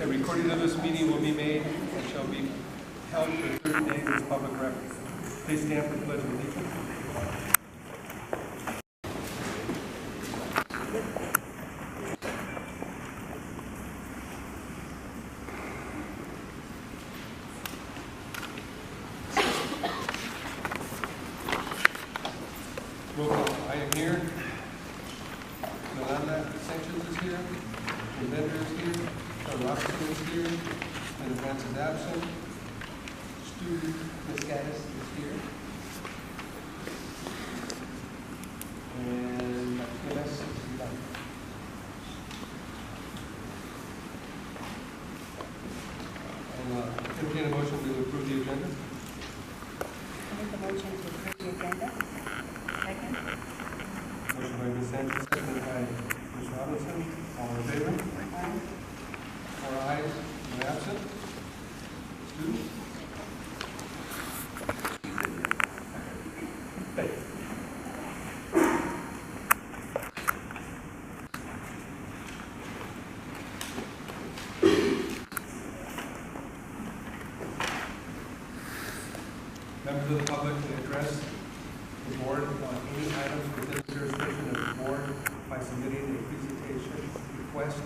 A recording of this meeting will be made and shall be held for 30 days as public record. Please stand for the pledge of allegiance. Roll call. I am here. Johanna is here. The vendor is here. Marques is here. In advance is absent. Student Ms. Gaddis is here. And Marques is done. Entertain a motion to approve the agenda. I make a motion to approve the agenda. Second. Motion by Ms. Sanchez, seconded by Ms. Robinson. All in favor? Aye. 4 ayes, no absent. Student? Members of the public can address the board on any items within the jurisdiction of the board by submitting a presentation request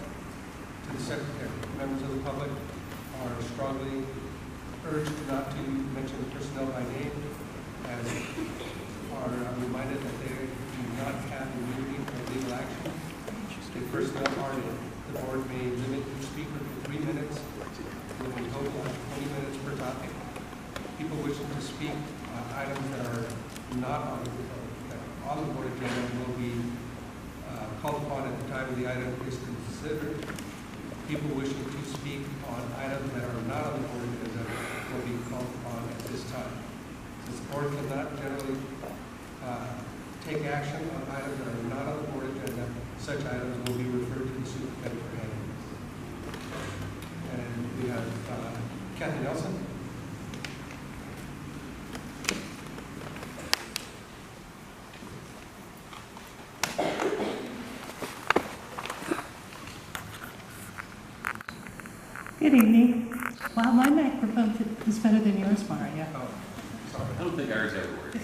to the secretary. Members of the public are strongly urged not to mention personnel by name, as are reminded that they do not have immunity from legal action. If personnel are in, the board may limit each speaker to 3 minutes, with a total of 20 minutes per topic. People wishing to speak on items that are not on the board agenda will be called upon at the time the item is considered. People wishing to speak on items that are not on the board agenda will be called upon at this time. Since the board cannot generally take action on items that are not on the board agenda, such items will be referred to the superintendent for handling. And we have Cathy Nelson. Good evening. Wow, my microphone is better than yours, Maria. Oh, sorry. I don't think ours ever works.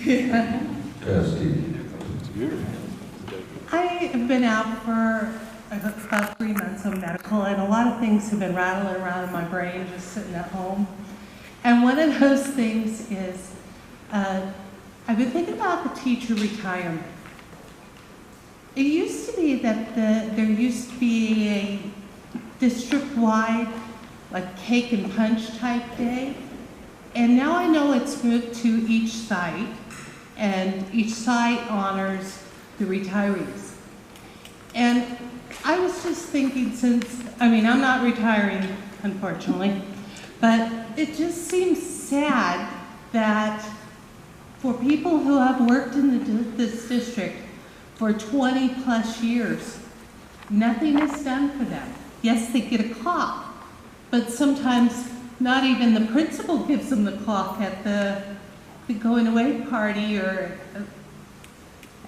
I have been out for about 3 months on medical, and a lot of things have been rattling around in my brain just sitting at home. And one of those things is I've been thinking about the teacher retirement. It used to be that there used to be a district-wide like cake and punch type day. And now I know it's moved to each site, and each site honors the retirees. And I was just thinking, I'm not retiring, unfortunately, but it just seems sad that for people who have worked in this district for 20 plus years, nothing is done for them. Yes, they get a clock, but sometimes not even the principal gives them the clock at the going away party or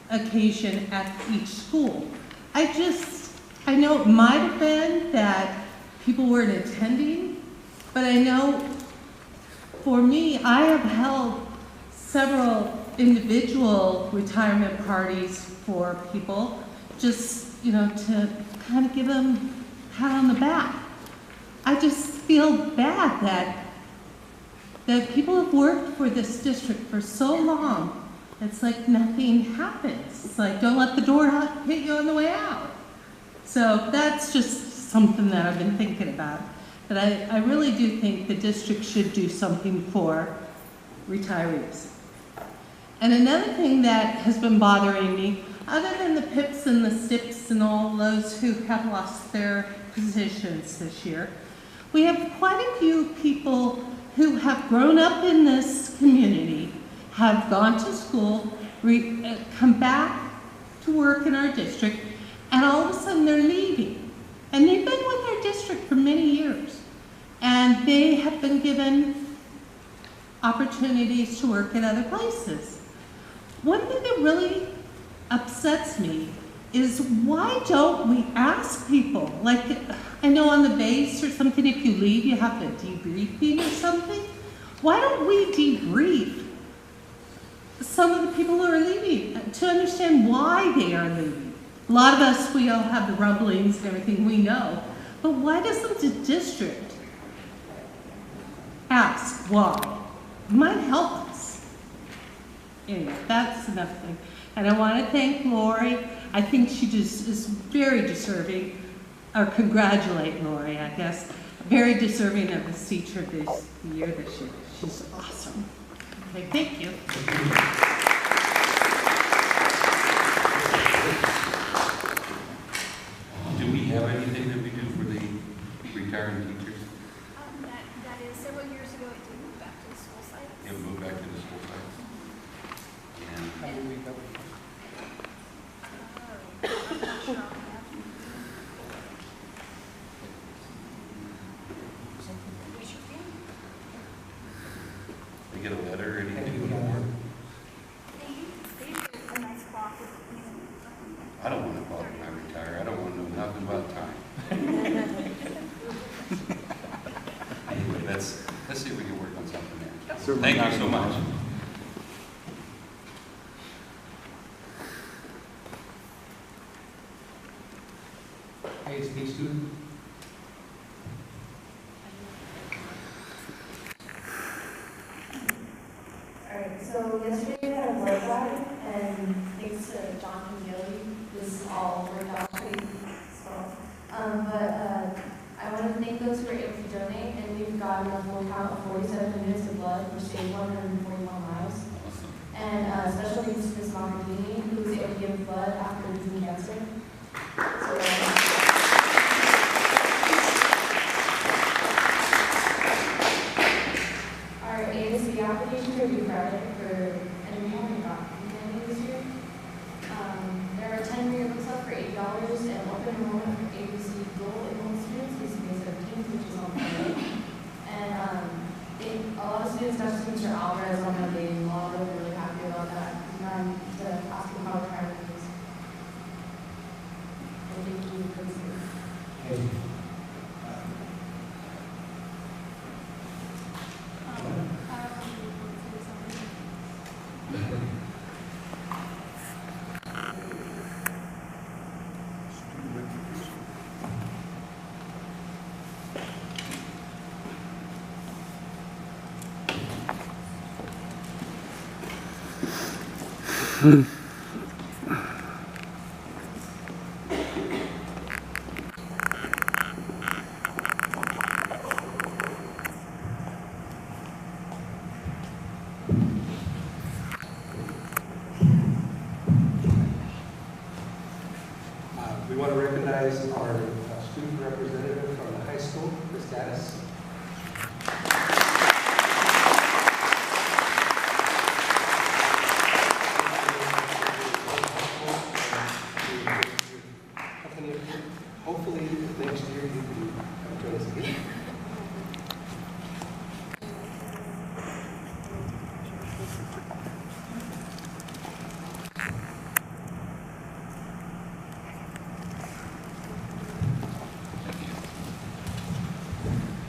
occasion at each school. I know it might have been that people weren't attending, but I know for me, I have held several individual retirement parties for people, just, to kind of give them a pat on the back. I just feel bad that people have worked for this district for so long. It's like nothing happens. It's like, don't let the door hit you on the way out. So that's just something that I've been thinking about. But I really do think the district should do something for retirees. And another thing that has been bothering me, other than the PIPs and the STIPs and all those who have lost their positions this year, we have quite a few people who have grown up in this community, have gone to school, come back to work in our district, and all of a sudden they're leaving. And they've been with our district for many years. And they have been given opportunities to work at other places. One thing that really upsets me is why don't we ask people? Like, I know on the base or something, if you leave, you have a debriefing or something. Why don't we debrief some of the people who are leaving to understand why they are leaving? A lot of us, we all have the rumblings and everything we know, but why doesn't the district ask why? It might help us. Anyway, that's enough thing. And I want to thank Laurie. I think she just is very deserving, or congratulate Laurie, I guess, very deserving of this teacher this year this year. She's awesome. Okay, thank you. Do we have anything that we do for the retiring teachers? That is, several years ago, it did move back to the school site. It moved back to the school sites? And How do we go? I'm not sure on that. Yes, you can. they get a letter or anything Thank you, from the Johanna. board? They usually a nice clock with, I don't want to call it when I retire. I don't want to know nothing about time. Anyway, let's see if we can work on something there. Thank you so much. Hey, it's me, student. Alright, so yesterday we had a blood drive, and thanks to John Greenlee, this all worked out pretty well. I want to thank those who were able to donate, and we've gotten a full count of 47 units of blood, which saved 141 lives. Awesome. And special thanks to Ms. Marques, who was able to give blood after losing cancer. So, our ASC applications are due Friday and we haven't gotten any this year. There are 10 yearbooks left for $8, and open enrollment for ABC Gold enrolled students is May 17th, which is on Friday. And a lot of students, Dutch students, are Alvarez on that day, and a lot of them are really happy about that. And to ask them how retirement is. And thank you for listening. Hey. We want to recognize our student representative from the high school, Ms. Gaddis. Hopefully next year you can come join us again.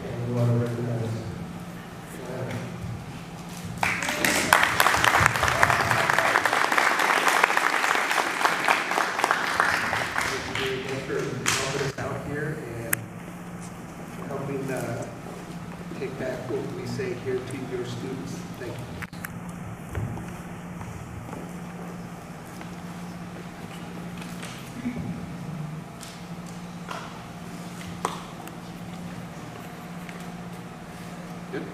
And we want to recognize Johanna. Thank you for helping us out here and helping take back what we say here to your students. Thank you. Good.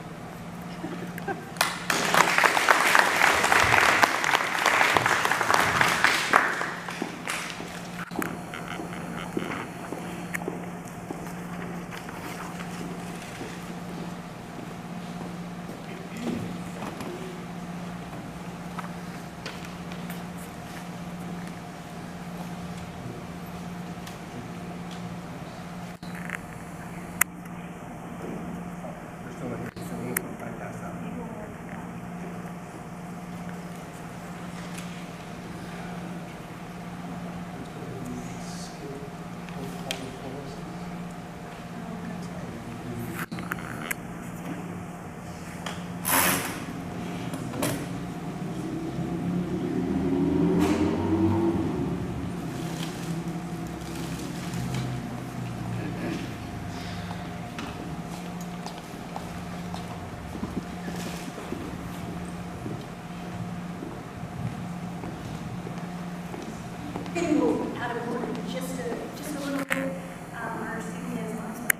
out of order just a little bit. Our student is on his way.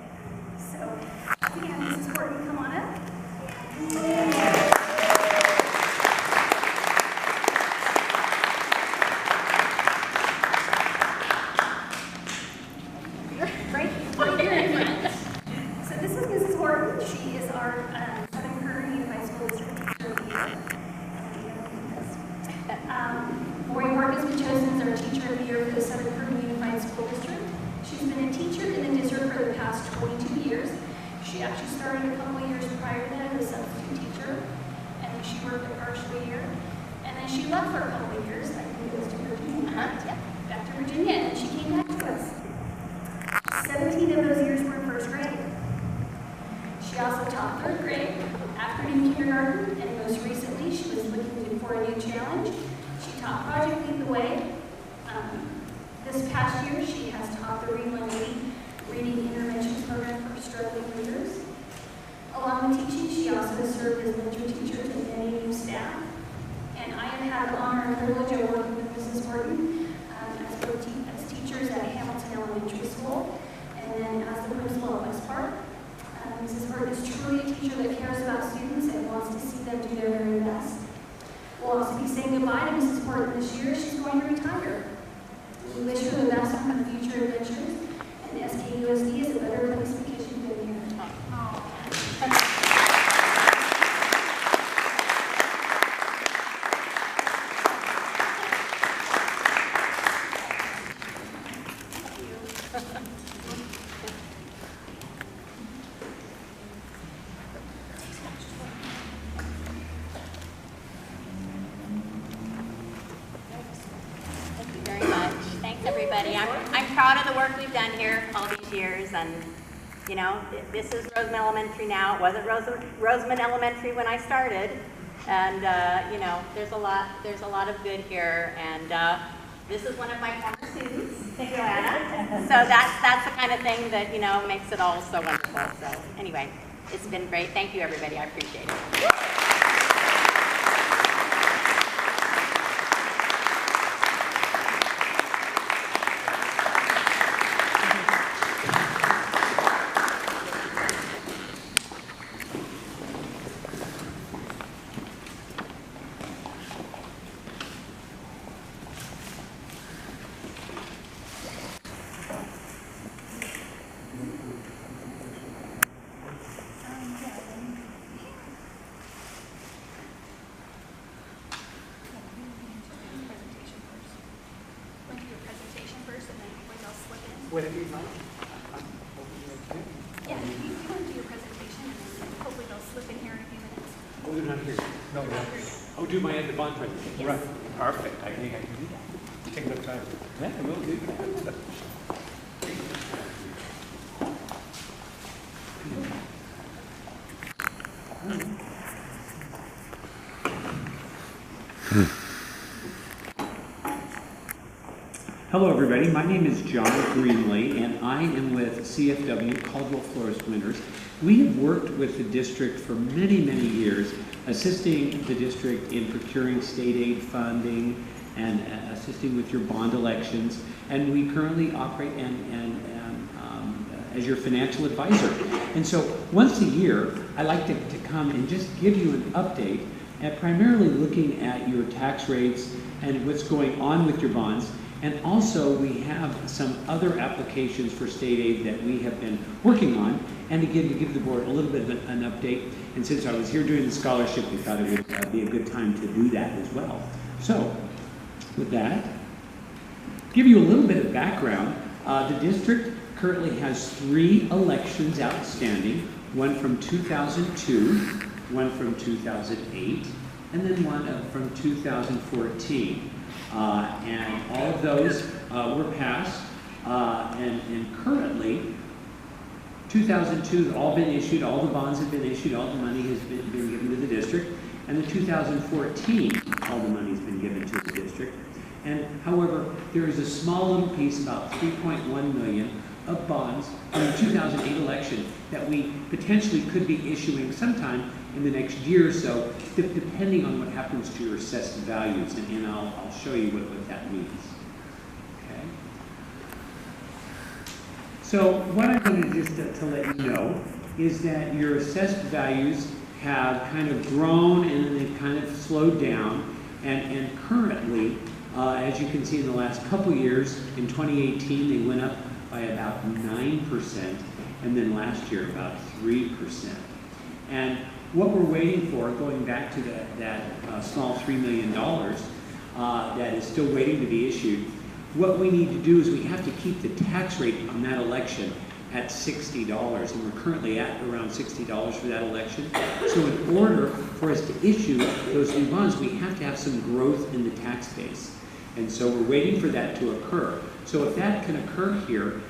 So, yeah, Mrs. Horton, come on up. Right here in front. So this is Mrs. Horton. She is our Southern Kern Unified School District Teacher of the Year. Laurie Horton has been chosen as our Teacher of the Year for the Southern Kern Unified School District. She's been a teacher in the district for the past 22 years. She actually started a couple of years prior to that as a substitute teacher, and then she worked a partial year, and then she left for a couple of years. I think it was to Virginia. Yeah, back to Virginia, and she came back to us. 17 of those years were in first grade. She also taught third grade, afternoon kindergarten, and most recently she was looking for a new challenge. She taught Project Lead the Way. This past year she has taught the Reading Interventions Program for struggling readers. Along with teaching, she also has served as mentor teacher to many new staff. And I have had the honor and privilege of working with Mrs. Horton as teachers at Hamilton Elementary School, and then as the principal at West Park. Mrs. Horton is truly a teacher that cares about students and wants to see them do their very best. We'll also be saying goodbye to Mrs. Horton this year. She's going to retire. We wish her the best on her future adventures, and SKUSD is a better place because you've been here. I'm proud of the work we've done here all these years, and you know, this is Roseman Elementary now. It wasn't Roseman Elementary when I started, and you know, there's a lot of good here, and this is one of my former students, Johanna. So that's the kind of thing that, you know, makes it all so wonderful. So anyway, it's been great. Thank you, everybody. I appreciate it. Would it be fine? Yeah, you want to do your presentation, and then hopefully they'll slip in here in a few minutes. Oh, they're not here. No, They're not here. Oh, do my end of bond presentation. Yes. Right. Perfect. I think I can do that. Take enough time. Yeah, I will do that. Hello, everybody. My name is John Greenlee, and I am with CFW Caldwell Florist Winters. We have worked with the district for many, many years, assisting the district in procuring state aid funding and assisting with your bond elections. And we currently operate as your financial advisor. And so once a year, I like to come and just give you an update at primarily looking at your tax rates and what's going on with your bonds. And also, we have some other applications for state aid that we have been working on. And again, to give the board a little bit of an update. And since I was here doing the scholarship, we thought it would be a good time to do that as well. So, with that, give you a little bit of background. The district currently has 3 elections outstanding, one from 2002, one from 2008, and then one from 2014. And all of those were passed, and currently, 2002 have all been issued, all the bonds have been issued, all the money has been given to the district, and the 2014, all the money has been given to the district. And however, there is a small little piece, about 3.1 million of bonds from the 2008 election that we potentially could be issuing sometime in the next year or so, depending on what happens to your assessed values, and I'll show you what that means. Okay. So what I wanted just to let you know is that your assessed values have kind of grown and then they've kind of slowed down. And currently, as you can see in the last couple years, in 2018 they went up by about 9%, and then last year about 3%. And what we're waiting for, going back to that small $3 million that is still waiting to be issued, what we need to do is we have to keep the tax rate on that election at $60, and we're currently at around $60 for that election. So in order for us to issue those new bonds, we have to have some growth in the tax base. And so we're waiting for that to occur. So if that can occur here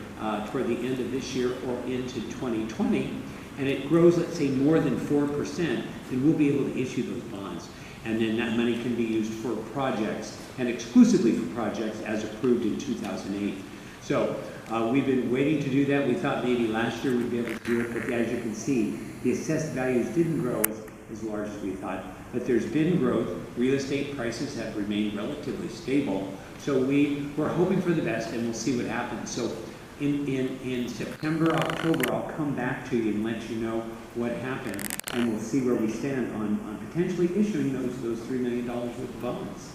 toward the end of this year or into 2020, and it grows, let's say, more than 4%, then we'll be able to issue those bonds. And then that money can be used for projects, and exclusively for projects as approved in 2008. So we've been waiting to do that. We thought maybe last year we'd be able to do it, but as you can see, the assessed values didn't grow as large as we thought. But there's been growth. Real estate prices have remained relatively stable. So we're hoping for the best, and we'll see what happens. So in September, October, I'll come back to you and let you know what happened, and we'll see where we stand on potentially issuing those $3 million worth of bonds.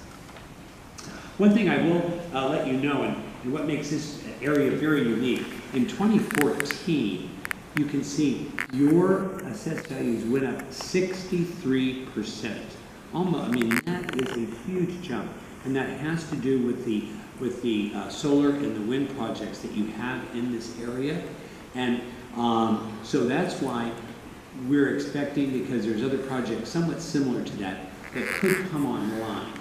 One thing I will let you know, and what makes this area very unique, in 2014, you can see your assessed values went up 63%. Almost, I mean, that is a huge jump, and that has to do with the solar and the wind projects that you have in this area. And so that's why we're expecting, because there's other projects somewhat similar to that could come online.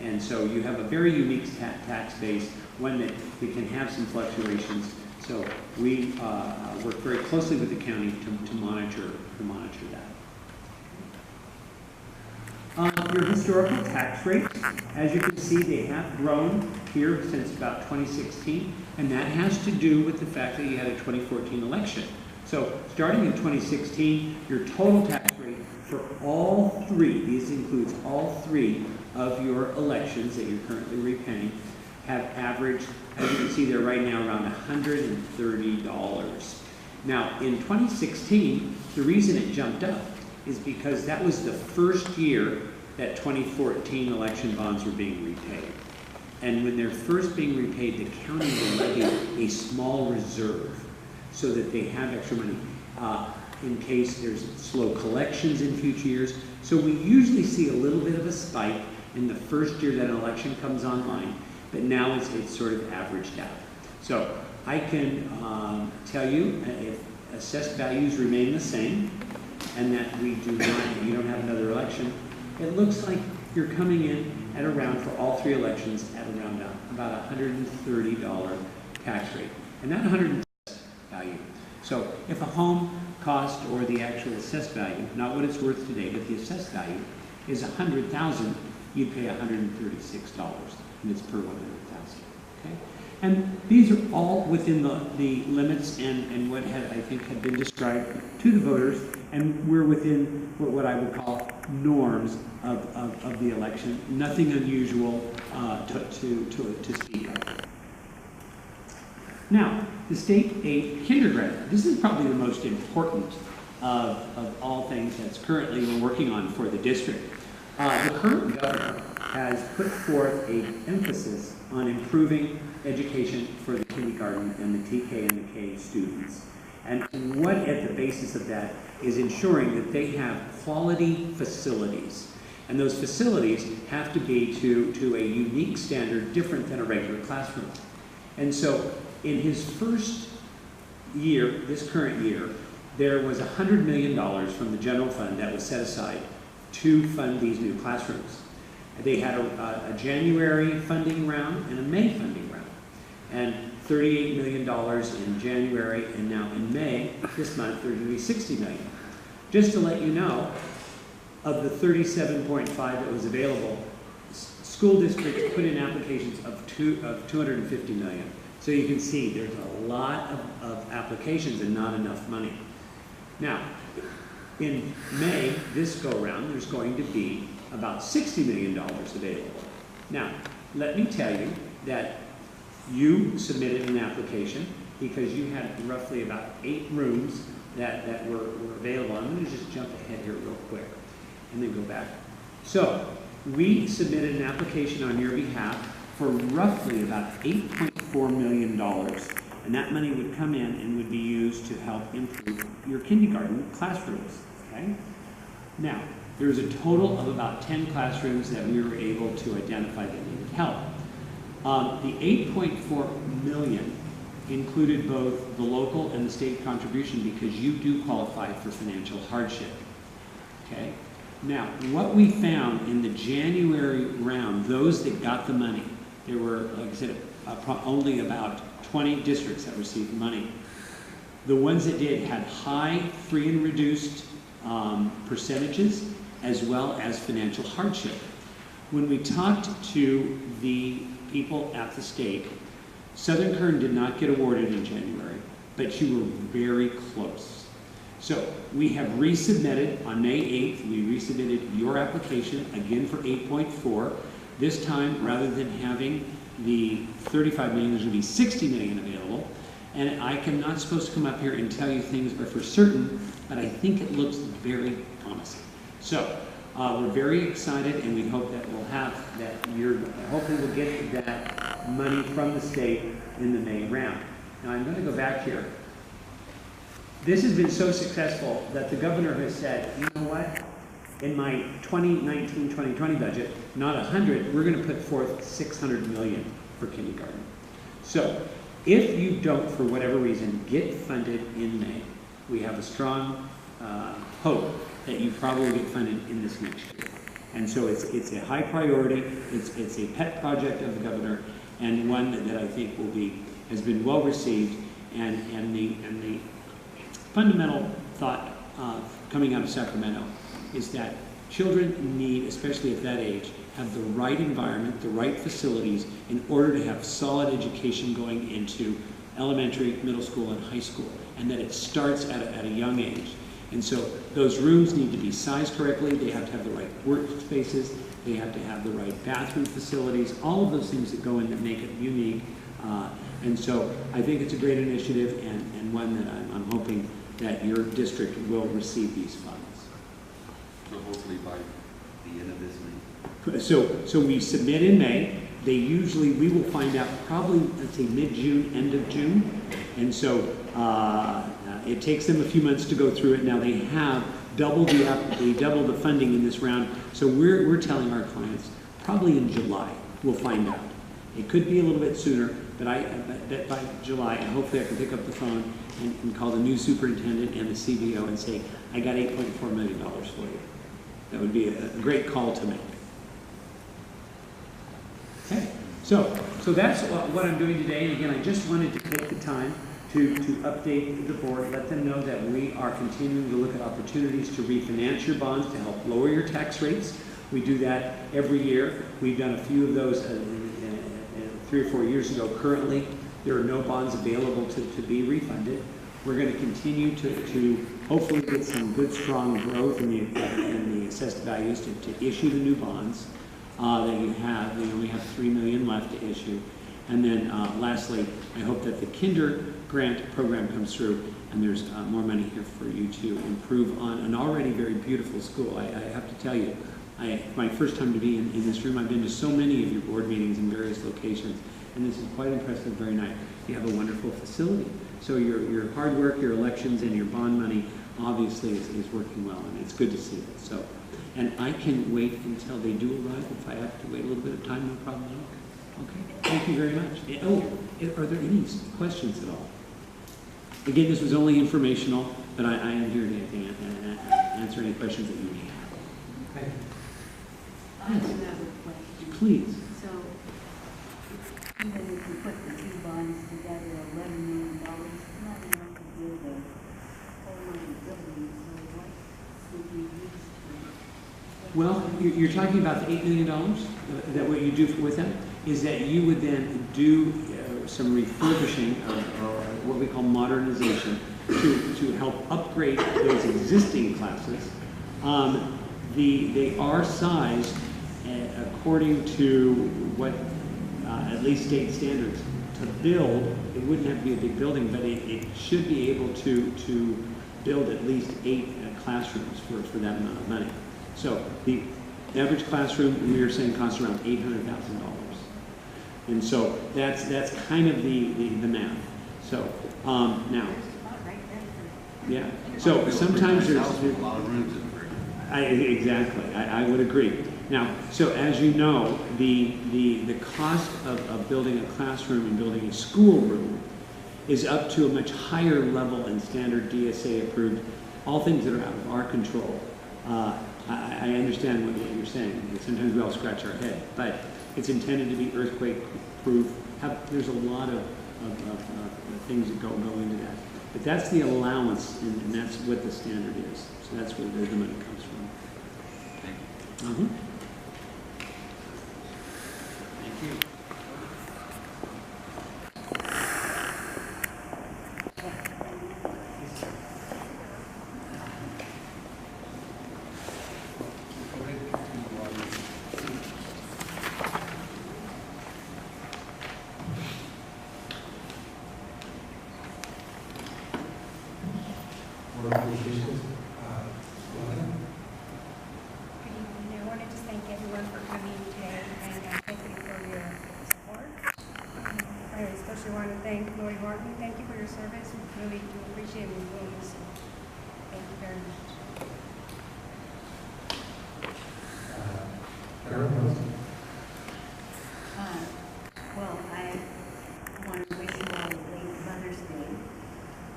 And so you have a very unique tax base, one that we can have some fluctuations. So we work very closely with the county to monitor that. Your historical tax rates, as you can see, they have grown here since about 2016, and that has to do with the fact that you had a 2014 election. So starting in 2016, your total tax rate for all three, these includes all three of your elections that you're currently repaying, have averaged, as you can see there right now, around $130. Now, in 2016, the reason it jumped up is because that was the first year that 2014 election bonds were being repaid. And when they're first being repaid, the county will levy a small reserve so that they have extra money in case there's slow collections in future years. So we usually see a little bit of a spike in the first year that an election comes online, but now it's sort of averaged out. So I can tell you if assessed values remain the same and that you don't have another election, it looks like you're coming in at around, for all three elections, at around about $130 tax rate. And that $130 value. So if a home cost, or the actual assessed value, not what it's worth today, but the assessed value is $100,000, you'd pay $136, and it's per 100,000. Okay? And these are all within the limits and what I think had been described to the voters, and we're within what I would call norms of the election. Nothing unusual to speak of. Now, the state aid kindergarten. This is probably the most important of all things that's currently we're working on for the district. The current governor has put forth an emphasis on improving education for the kindergarten and the TK and the K students. And what at the basis of that is ensuring that they have quality facilities. And those facilities have to be to a unique standard different than a regular classroom. And so in his first year, this current year, there was $100 million from the general fund that was set aside to fund these new classrooms. They had a January funding round and a May funding round. And $38 million in January, and now in May, this month, there's going to be $60 million. Just to let you know, of the 37.5 that was available, school districts put in applications of 250 million. So you can see there's a lot of applications and not enough money. Now, in May, this go around, there's going to be about $60 million available. Now, let me tell you that you submitted an application because you had roughly about 8 rooms that were available. I'm going to just jump ahead here real quick and then go back. So we submitted an application on your behalf for roughly about $8.4 million. And that money would come in and would be used to help improve your kindergarten classrooms, okay? Now, there's a total of about 10 classrooms that we were able to identify that needed help. The $8.4 million included both the local and the state contribution because you do qualify for financial hardship, okay? Now, what we found in the January round, those that got the money, there were, like I said, only about 20 districts that received money. The ones that did had high free and reduced percentages as well as financial hardship. When we talked to the people at the state, Southern Kern did not get awarded in January, but you were very close. So we have resubmitted on May 8th, we resubmitted your application again for 8.4. This time, rather than having the 35 million, there's going to be 60 million available. And I'm not supposed to come up here and tell you things are for certain, but I think it looks very promising. So we're very excited, and we hope that we'll have that. Hopefully we'll get that money from the state in the May round. Now I'm going to go back here. This has been so successful that the governor has said, you know what? In my 2019-2020 budget, not 100, we're going to put forth 600 million for kindergarten. So if you don't, for whatever reason, get funded in May, we have a strong hope that you probably get funded in this next year. And so it's a high priority, it's a pet project of the governor, and one that I think has been well received, and the fundamental thought coming out of Sacramento is that children need, especially at that age, have the right environment, the right facilities in order to have solid education going into elementary, middle school, and high school, and that it starts at a young age. And so those rooms need to be sized correctly, they have to have the right workspaces, they have to have the right bathroom facilities, all of those things that go in that make it unique. And so I think it's a great initiative, and one that I'm hoping that your district will receive these funds. So hopefully by the end of this week. So we submit in May. We will find out probably, let's say, mid-June, end of June. And so it takes them a few months to go through it. Now they have doubled the funding in this round. So we're telling our clients probably in July we'll find out. It could be a little bit sooner, but by July, and hopefully I can pick up the phone and call the new superintendent and the CBO and say, I got $8.4 million for you. That would be a great call to make. Okay, so that's what I'm doing today. And again, I just wanted to take the time to update the board, let them know that we are continuing to look at opportunities to refinance your bonds to help lower your tax rates. We do that every year. We've done a few of those 3 or 4 years ago. Currently, there are no bonds available to be refunded. We're going to continue to hopefully get some good, strong growth in the assessed values to issue the new bonds that you have. We only have $3 million left to issue. And then lastly, I hope that the kinder grant program comes through and there's more money here for you to improve on an already very beautiful school. I have to tell you, my first time to be in this room, I've been to so many of your board meetings in various locations, and this is quite impressive, very nice. You have a wonderful facility. So your hard work, your elections, and your bond money obviously is working well, and it's good to see it. So, and I can wait until they do arrive. If I have to wait a little bit of time, no problem at all. Okay, thank you very much. Oh, are there any questions at all? Again, this was only informational, but I am here to answer any questions that you may have. Okay. I have another question. Please. So, even if you put the 2 bonds together, $11 million, not enough to build a whole lot of buildings, so what would you use to? Well, you're talking about the $8 million, that what you do with them is that you would then do some refurbishing or what we call modernization to help upgrade those existing classes. They are sized according to what at least state standards to build, it wouldn't have to be a big building, but it should be able to build at least 8 classrooms for that amount of money. So the average classroom, we were saying, costs around $800,000. And so that's kind of the math. So now, yeah. So sometimes there's a lot of rooms in exactly. I would agree. Now, so as you know, the cost of building a classroom and building a schoolroom is up to a much higher level and standard DSA approved, all things that are out of our control. I understand what you're saying. Sometimes we all scratch our head, but it's intended to be earthquake proof. There's a lot of things that go into that. But that's the allowance, and that's what the standard is. So that's where the money comes from. Thank you. Thank you. Board applications. I wanted to thank everyone for coming today, and thank you for your support. I especially want to thank Laurie Horton. Thank you for your service. We really do appreciate what you're doing, so thank you very much. Kern Nelson. Well, I want to wish you all a late Mother's Day.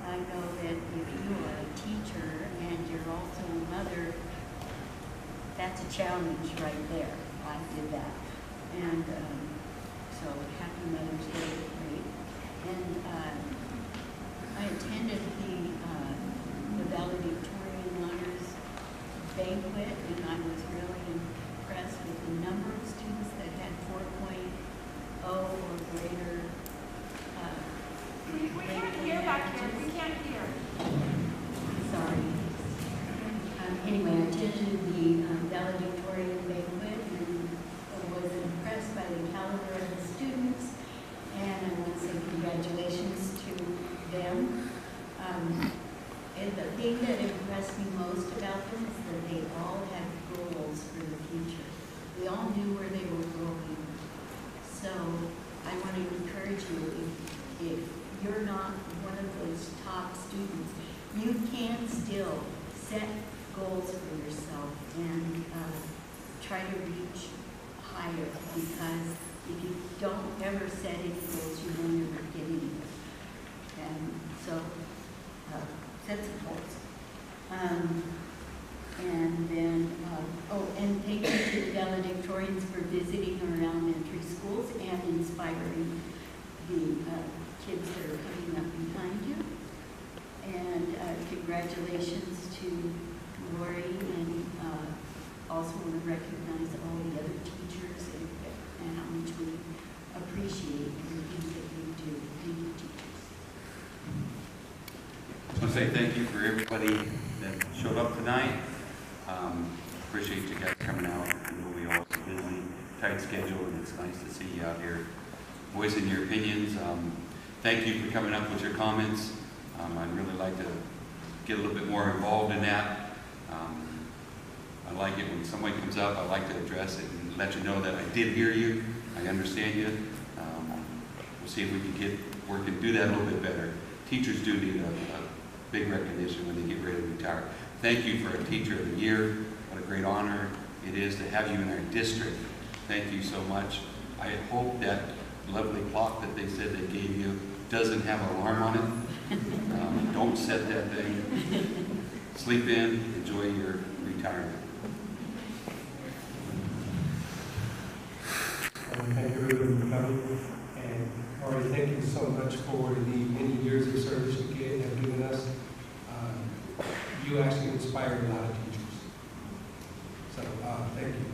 I know that if you are a teacher and you're also a mother, that's a challenge right there. I did that. And so happy Mother's Day, great. And I attended the valedictorian honors banquet, and I was really impressed with the number of students that had 4.0 or greater. We can't hear back here. We can't hear. Sorry. Anyway, I attended the valedictorian banquet and was impressed by the caliber of the students. And I want to say congratulations to them. And the thing that impressed me most about them is that they all had goals for the future. We all knew where they were going. So I want to encourage you, if you're not one of those top students, you can still set goals for yourself and try to reach higher, because if you don't ever set any goals, you won't ever get anywhere. And so set some goals. And then, and thank you to the valedictorians for visiting our elementary schools and inspiring the kids that are coming up behind you. And congratulations to Laurie, and also want to recognize all the other teachers and how much we appreciate everything that you do. Thank you, teachers. I want to say thank you for everybody that showed up tonight. Appreciate you guys coming out. I know we all have a busy, tight schedule, and it's nice to see you out here voicing your opinions. Thank you for coming up with your comments. I'd really like to get a little bit more involved in that. I like it when somebody comes up, I like to address it and let you know that I did hear you, I understand you. We'll see if we can work and do that a little bit better. Teachers do need a big recognition when they get ready to retire. Thank you for a Teacher of the Year. What a great honor it is to have you in our district. Thank you so much. I hope that lovely clock that they said they gave you doesn't have an alarm on it. Don't set that thing. Sleep in, enjoy your retirement. Thank everyone for coming. And Laurie, thank you so much for the many years of service you have given us. You actually inspired a lot of teachers. So thank you.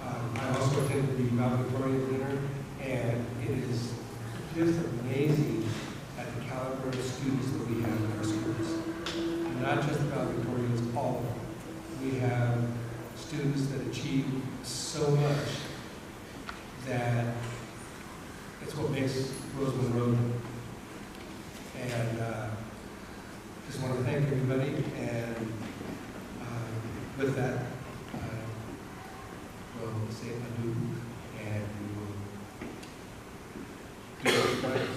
I also attended the valedictorian dinner, and it is just amazing at the caliber of students that we have in our schools. Not just the valedictorians, all of them. We have students that achieve so much that it's what makes Roseman Road. And just want to thank everybody, and with that, we'll say adieu, and we will do it right.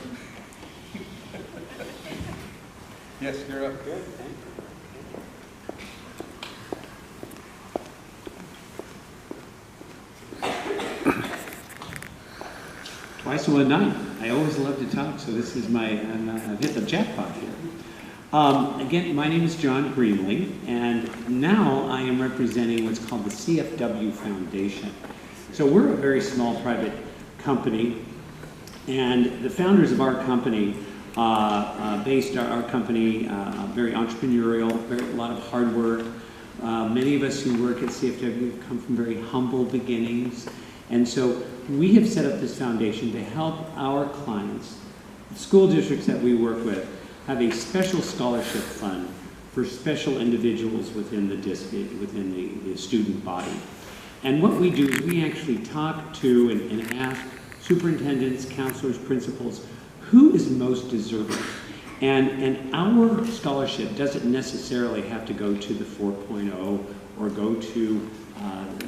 Yes, you're up. Good, thank you. Twice in one night. I always love to talk, so this is I've hit the jackpot here. Again, my name is John Greenlee, and now I am representing what's called the CFW Foundation. So we're a very small private company, and the founders of our company based our company very entrepreneurial, a lot of hard work. Many of us who work at CFW come from very humble beginnings, and so we have set up this foundation to help our clients, the school districts that we work with, have a special scholarship fund for special individuals within the district, within the student body. And what we do is we actually talk to and ask superintendents, counselors, principals, who is most deserving. And our scholarship doesn't necessarily have to go to the 4.0 or go to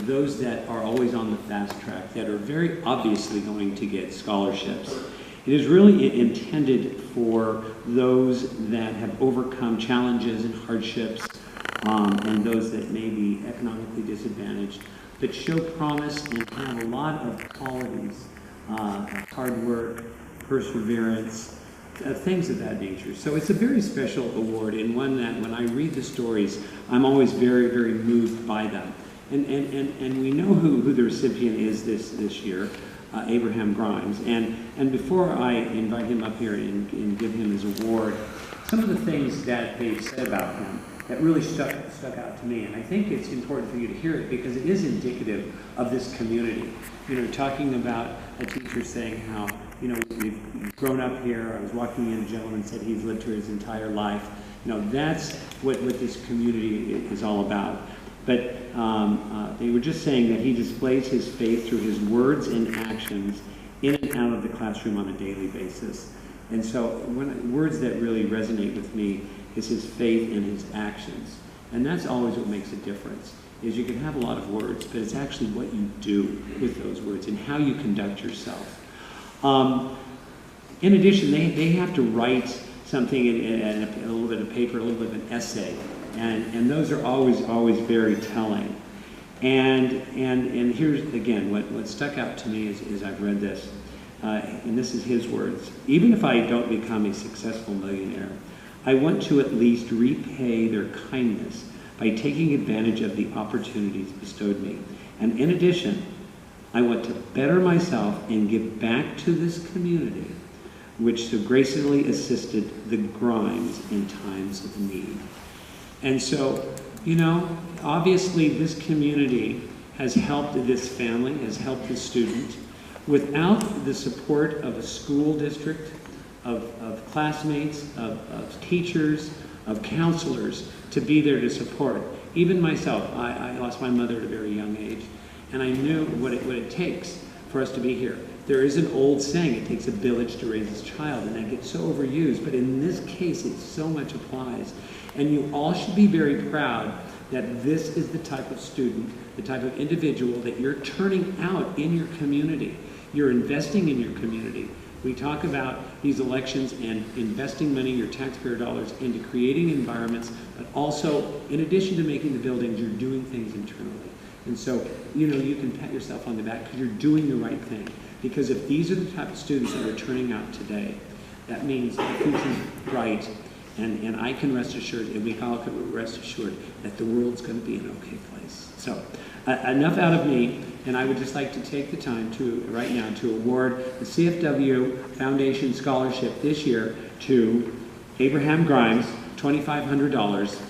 those that are always on the fast track, that are very obviously going to get scholarships. It is really intended for those that have overcome challenges and hardships, and those that may be economically disadvantaged, but show promise and have a lot of qualities, hard work, perseverance, things of that nature. So it's a very special award, and one that when I read the stories, I'm always very, very moved by them. And we know who the recipient is this year, Abraham Grimes. And before I invite him up here and give him his award, some of the things that they've said about him that really stuck out to me, and I think it's important for you to hear it because it is indicative of this community. You know, talking about a teacher saying how, you know, we've grown up here. I was walking in, a gentleman said he's lived here his entire life. You know, that's what this community is all about. But they were just saying that he displays his faith through his words and actions in and out of the classroom on a daily basis. And so words that really resonate with me is his faith in his actions. And that's always what makes a difference, is you can have a lot of words, but it's actually what you do with those words and how you conduct yourself. In addition, they have to write something in a little bit of paper, a little bit of an essay. And those are always very telling. And here's, again, what stuck out to me is I've read this, and this is his words. Even if I don't become a successful millionaire, I want to at least repay their kindness by taking advantage of the opportunities bestowed me. And in addition, I want to better myself and give back to this community, which so gracefully assisted the Grimes in times of need. And so, you know, obviously this community has helped this family, has helped this student. Without the support of a school district, of classmates, of teachers, of counselors to be there to support. Even myself, I lost my mother at a very young age, and I knew what it takes for us to be here. There is an old saying, it takes a village to raise a child, and that gets so overused, but in this case, it so much applies. And you all should be very proud that this is the type of student, the type of individual that you're turning out in your community. You're investing in your community. We talk about these elections and investing money, your taxpayer dollars, into creating environments, but also, in addition to making the buildings, you're doing things internally. And so, you know, you can pat yourself on the back because you're doing the right thing. Because if these are the type of students that are turning out today, that means the future's bright, and I can rest assured, and we all can rest assured, that the world's going to be an okay place. So, enough out of me, and I would just like to take the time right now to award the CFW Foundation Scholarship this year to Abraham Grimes, $2,500.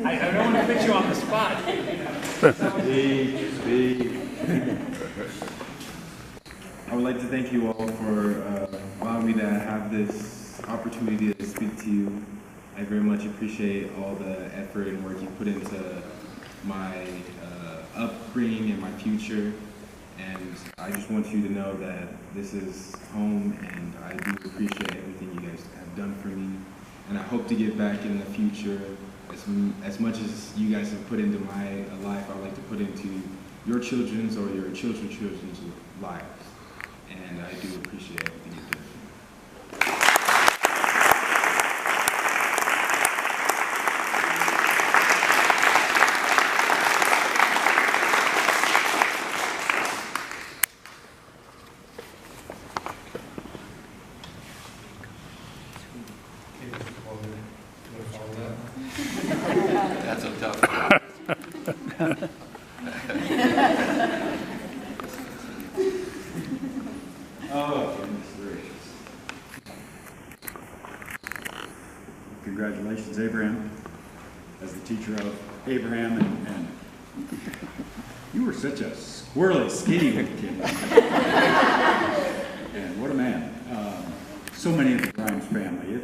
I don't want to put you on the spot. I would like to thank you all for allowing me to have this opportunity to speak to you. I very much appreciate all the effort and work you put into my upbringing and my future. And I just want you to know that this is home, and I do appreciate everything you guys have done for me. And I hope to get back in the future as much as you guys have put into my life. I would like to put into your children's or your children's lives. And I do appreciate everything you've done. That's a tough one. Oh, goodness gracious. Congratulations, Abraham, as the teacher of Abraham, and you were such a squirrely, skinny little kid. And what a man. So many of the Grimes family.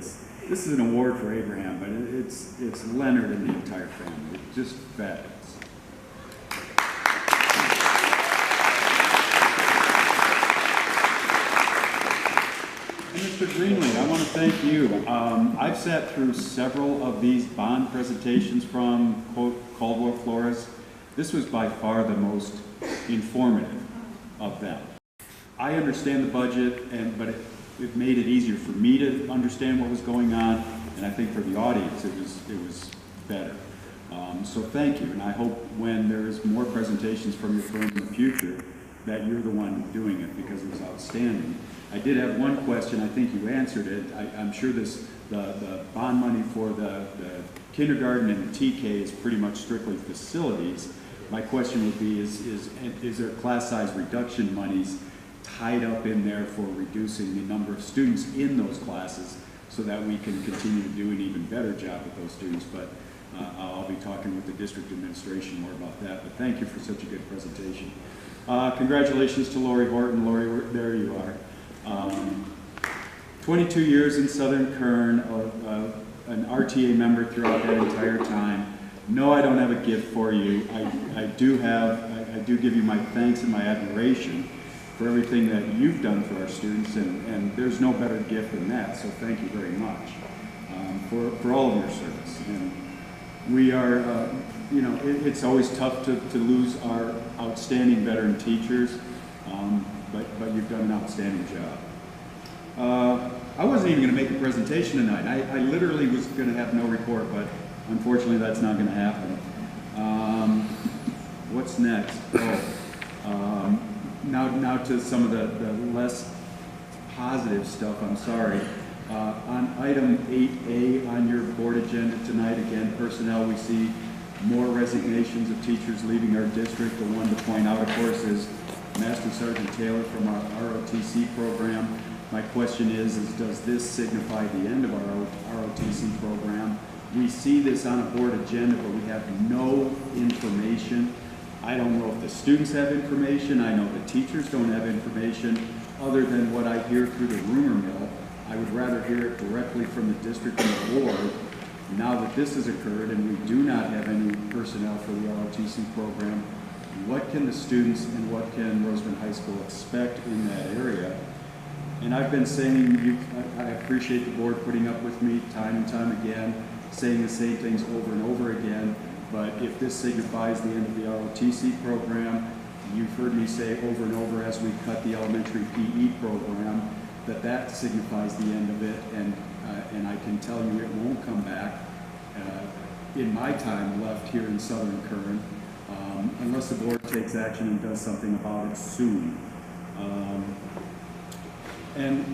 This is an award for Abraham, but it's Leonard and the entire family. It's just fabulous. And Mr. Greenlee, I want to thank you. I've sat through several of these bond presentations from Caldwell Flores. This was by far the most informative of them. I understand the budget, but it made it easier for me to understand what was going on, and I think for the audience it was better. So thank you, and I hope when there's more presentations from your firm in the future that you're the one doing it, because it was outstanding. I did have one question. I think you answered it. I'm sure the bond money for the kindergarten and the TK is pretty much strictly facilities. My question would be, is there class size reduction monies tied up in there for reducing the number of students in those classes so that we can continue to do an even better job with those students? But I'll be talking with the district administration more about that. But thank you for such a good presentation. Congratulations to Laurie Horton. Laurie, there you are. 22 years in Southern Kern, an RTA member throughout that entire time. No, I don't have a gift for you. I do give you my thanks and my admiration for everything that you've done for our students, and there's no better gift than that, so thank you very much for all of your service. And we are, it's always tough to lose our outstanding veteran teachers, but you've done an outstanding job. I wasn't even going to make a presentation tonight. I literally was going to have no report, but unfortunately that's not going to happen. What's next? Now to some of the less positive stuff, I'm sorry. On item 8A on your board agenda tonight, again, personnel, we see more resignations of teachers leaving our district. The one to point out, of course, is Master Sergeant Taylor from our ROTC program. My question is does this signify the end of our ROTC program? We see this on a board agenda, but we have no information. I don't know if the students have information. I know the teachers don't have information other than what I hear through the rumor mill. I would rather hear it directly from the district and the board. Now that this has occurred and we do not have any personnel for the ROTC program, what can the students and what can Roseman High School expect in that area? And I've been saying, I appreciate the board putting up with me time and time again, saying the same things over and over again, but if this signifies the end of the ROTC program, you've heard me say over and over as we cut the elementary PE program, that signifies the end of it, and I can tell you it won't come back in my time left here in Southern Kern, unless the board takes action and does something about it soon. And,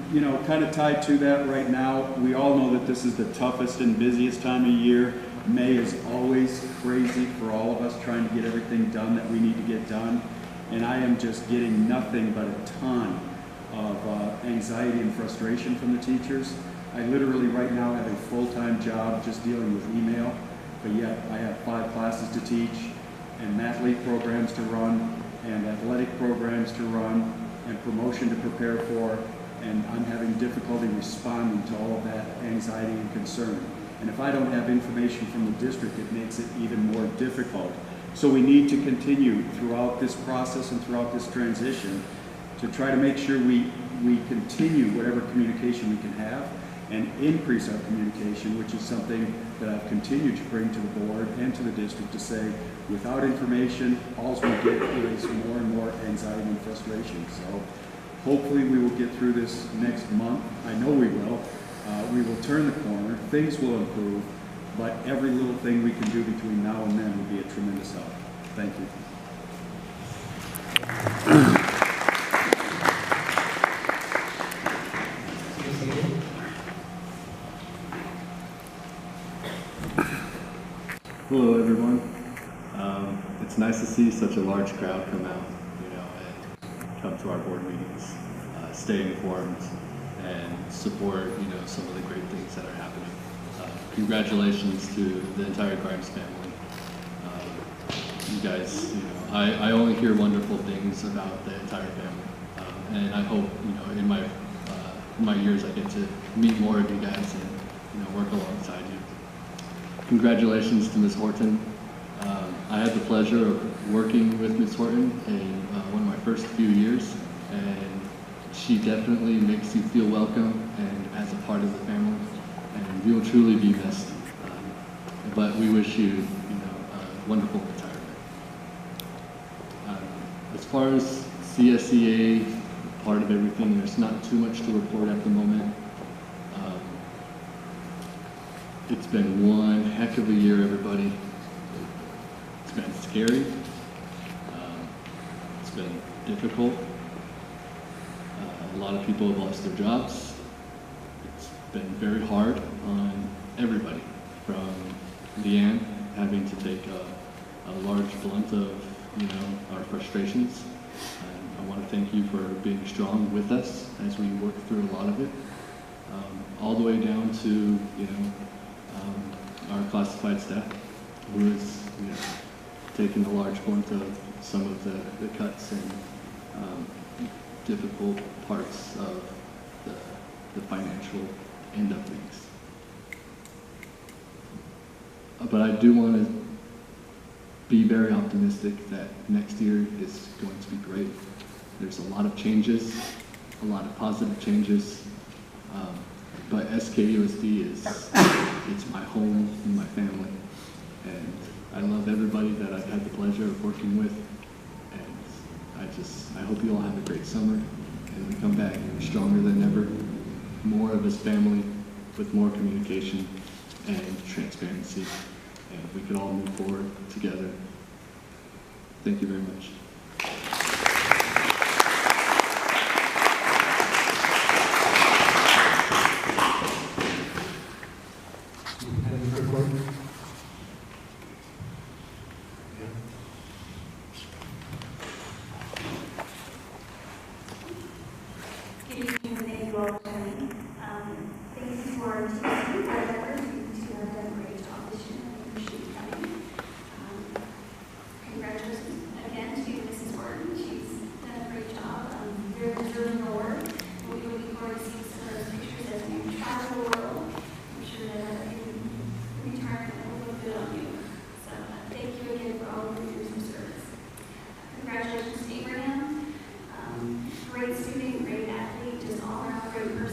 kind of tied to that right now, we all know that this is the toughest and busiest time of year. May is always crazy for all of us trying to get everything done that we need to get done. And I am just getting nothing but a ton of anxiety and frustration from the teachers. I literally right now have a full-time job just dealing with email. but yet I have 5 classes to teach, and math league programs to run, and athletic programs to run, and promotion to prepare for, and I'm having difficulty responding to all of that anxiety and concern. And if I don't have information from the district, it makes it even more difficult. So we need to continue throughout this process and throughout this transition to try to make sure we continue whatever communication we can have and increase our communication, which is something that I've continued to bring to the board and to the district to say, without information, all we get is more and more anxiety and frustration. So hopefully we will get through this next month. I know we will. We will turn the corner. Things will improve, but every little thing we can do between now and then will be a tremendous help. Thank you. Hello, everyone. It's nice to see such a large crowd come out, and come to our board meetings, stay informed, and support, some of the great things that are happening. Congratulations to the entire Grimes family. You guys, I only hear wonderful things about the entire family, and I hope, in my years, I get to meet more of you guys and, work alongside you. Congratulations to Ms. Horton. I had the pleasure of working with Ms. Horton in one of my first few years, and she definitely makes you feel welcome and as a part of the family, and you'll truly be missed. But we wish you, a wonderful retirement. As far as CSEA, part of everything, there's not too much to report at the moment. It's been one heck of a year, everybody. It's been scary. It's been difficult. A lot of people have lost their jobs. It's been very hard on everybody, from Leanne having to take a large blunt of, our frustrations. And I want to thank you for being strong with us as we work through a lot of it. All the way down to, our classified staff, who is, taking a large blunt of some of the cuts and difficult parts of the financial end of things. But I do want to be very optimistic that next year is going to be great. There's a lot of changes, a lot of positive changes, but SKUSD it's my home and my family, and I love everybody that I've had the pleasure of working with, and I hope you all have a great summer, and we come back stronger than ever, more of as family, with more communication and transparency, and we can all move forward together. Thank you very much. Great student, great athlete, just all around great person.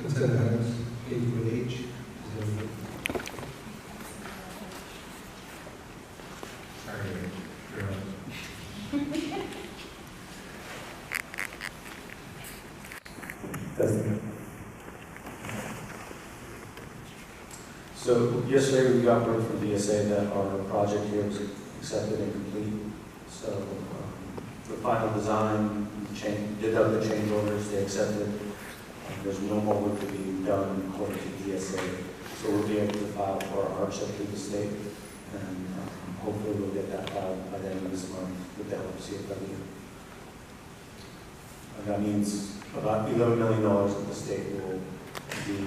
Consent items A through H. Sorry, you're on. So yesterday we got word from DSA that our project here was accepted and complete. So the final design, did have the change orders, they accepted. There's no more work to be done according to DSA. So we'll be able to file for our hardship through the state. And hopefully we'll get that filed by the end of this month with the help of CFW. And that means about $11 million that the state will be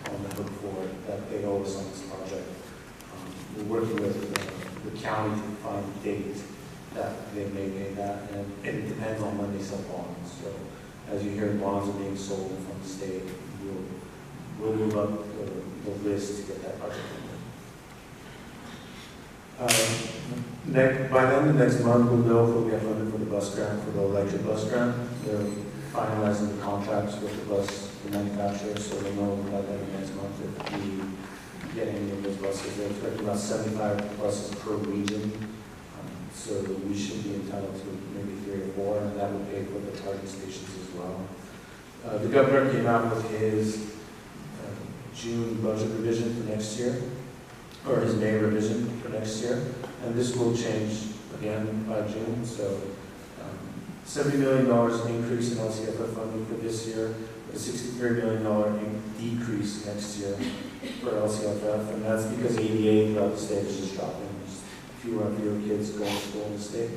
on the hook for that they owe us on this project. We're working with the county to find a date that they may pay that, and it depends on when they sell bonds. So as you hear, bonds are being sold from the state. We'll move up the list to get that project by the end of next month, we'll know if we'll get funded for the bus grant, for the electric bus grant. They're finalizing the contracts with the bus manufacturer, so we'll know by the end of next month if we get any of those buses. They're expecting about 75 buses per region, so we should be entitled to maybe 3 or 4, and that will pay for the charging stations as well. The governor came out with his June budget revision for next year, or his May revision for next year, and this will change again by June. So $70 million increase in LCFF funding for this year, a $63 million decrease next year for LCFF, and that's because ADA throughout the state is just dropping. There's fewer and fewer kids going to school in the state.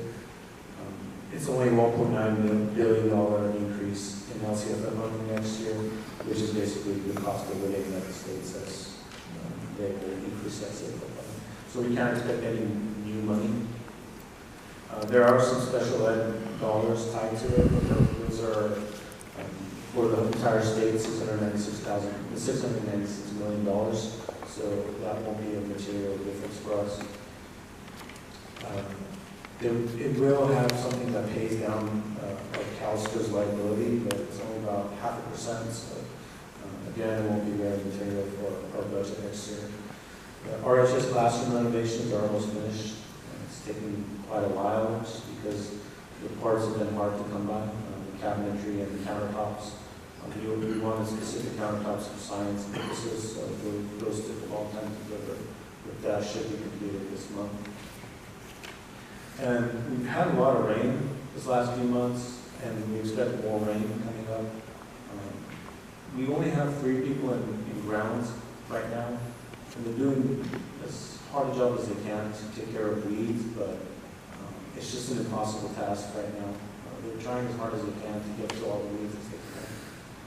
It's only $1.9 billion increase in LCFF funding next year, which is basically the cost of living that the state says they will increase that state funding. So we can't expect any new money. There are some special ed dollars tied to it, but those are for the entire state, $696 million. So that won't be a material difference for us. It will have something that pays down CalSTRS liability, but it's only about 0.5%. So again, it won't be very material for our budget next year. RHS classroom renovations are almost finished. It's taken quite a while just because the parts have been hard to come by, the cabinetry and the countertops. We wanted specific countertops for science purposes, so those took a long time to deliver, but that should be completed this month. And we've had a lot of rain this last few months, and we expect more rain coming up. We only have 3 people in grounds right now, and they're doing as hard a job as they can to take care of weeds, but it's just an impossible task right now. They're trying as hard as they can to get to all the weeds as they can.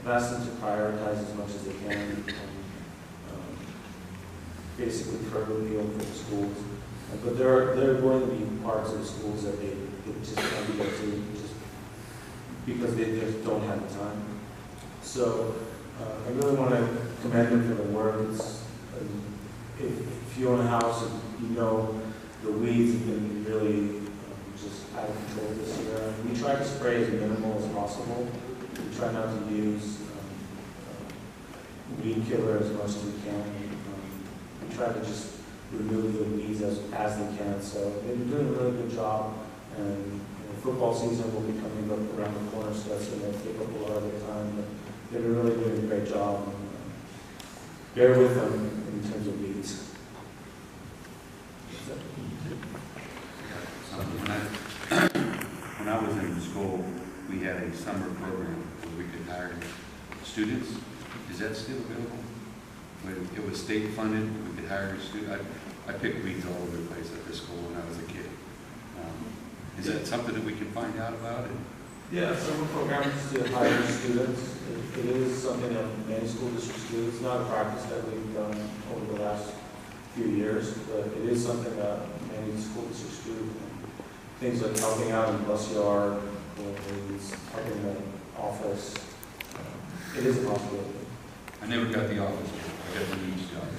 I've asked them to prioritize as much as they can, and basically curb appeal for the schools. But there are going to be parts of the schools that they just can't get to just because they just don't have the time. So I really want to commend them for the work. If you own a house and you know the weeds have been really just out of control this year, we try to spray as minimal as possible. We try not to use weed killer as much as we can. We try to just remove the weeds as they can. So they've been doing a really good job, and football season will be coming up around the corner, so that's going to take up a lot of their time. But they've been really doing a great job. Bear with them in terms of weeds. When I was in school, we had a summer program where we could hire students. Is that still available? When it was state funded, we could hire a student. I picked weeds all over the place at this school when I was a kid. Is that something that we can find out about? Yeah, summer programs to hire students. It is something that many school districts do. It's not a practice that we've done over the last few years, but it is something that many school districts do. Things like helping out in the bus yard, or helping in the office. It is a possibility. I never got the office. I got the weeds jobs.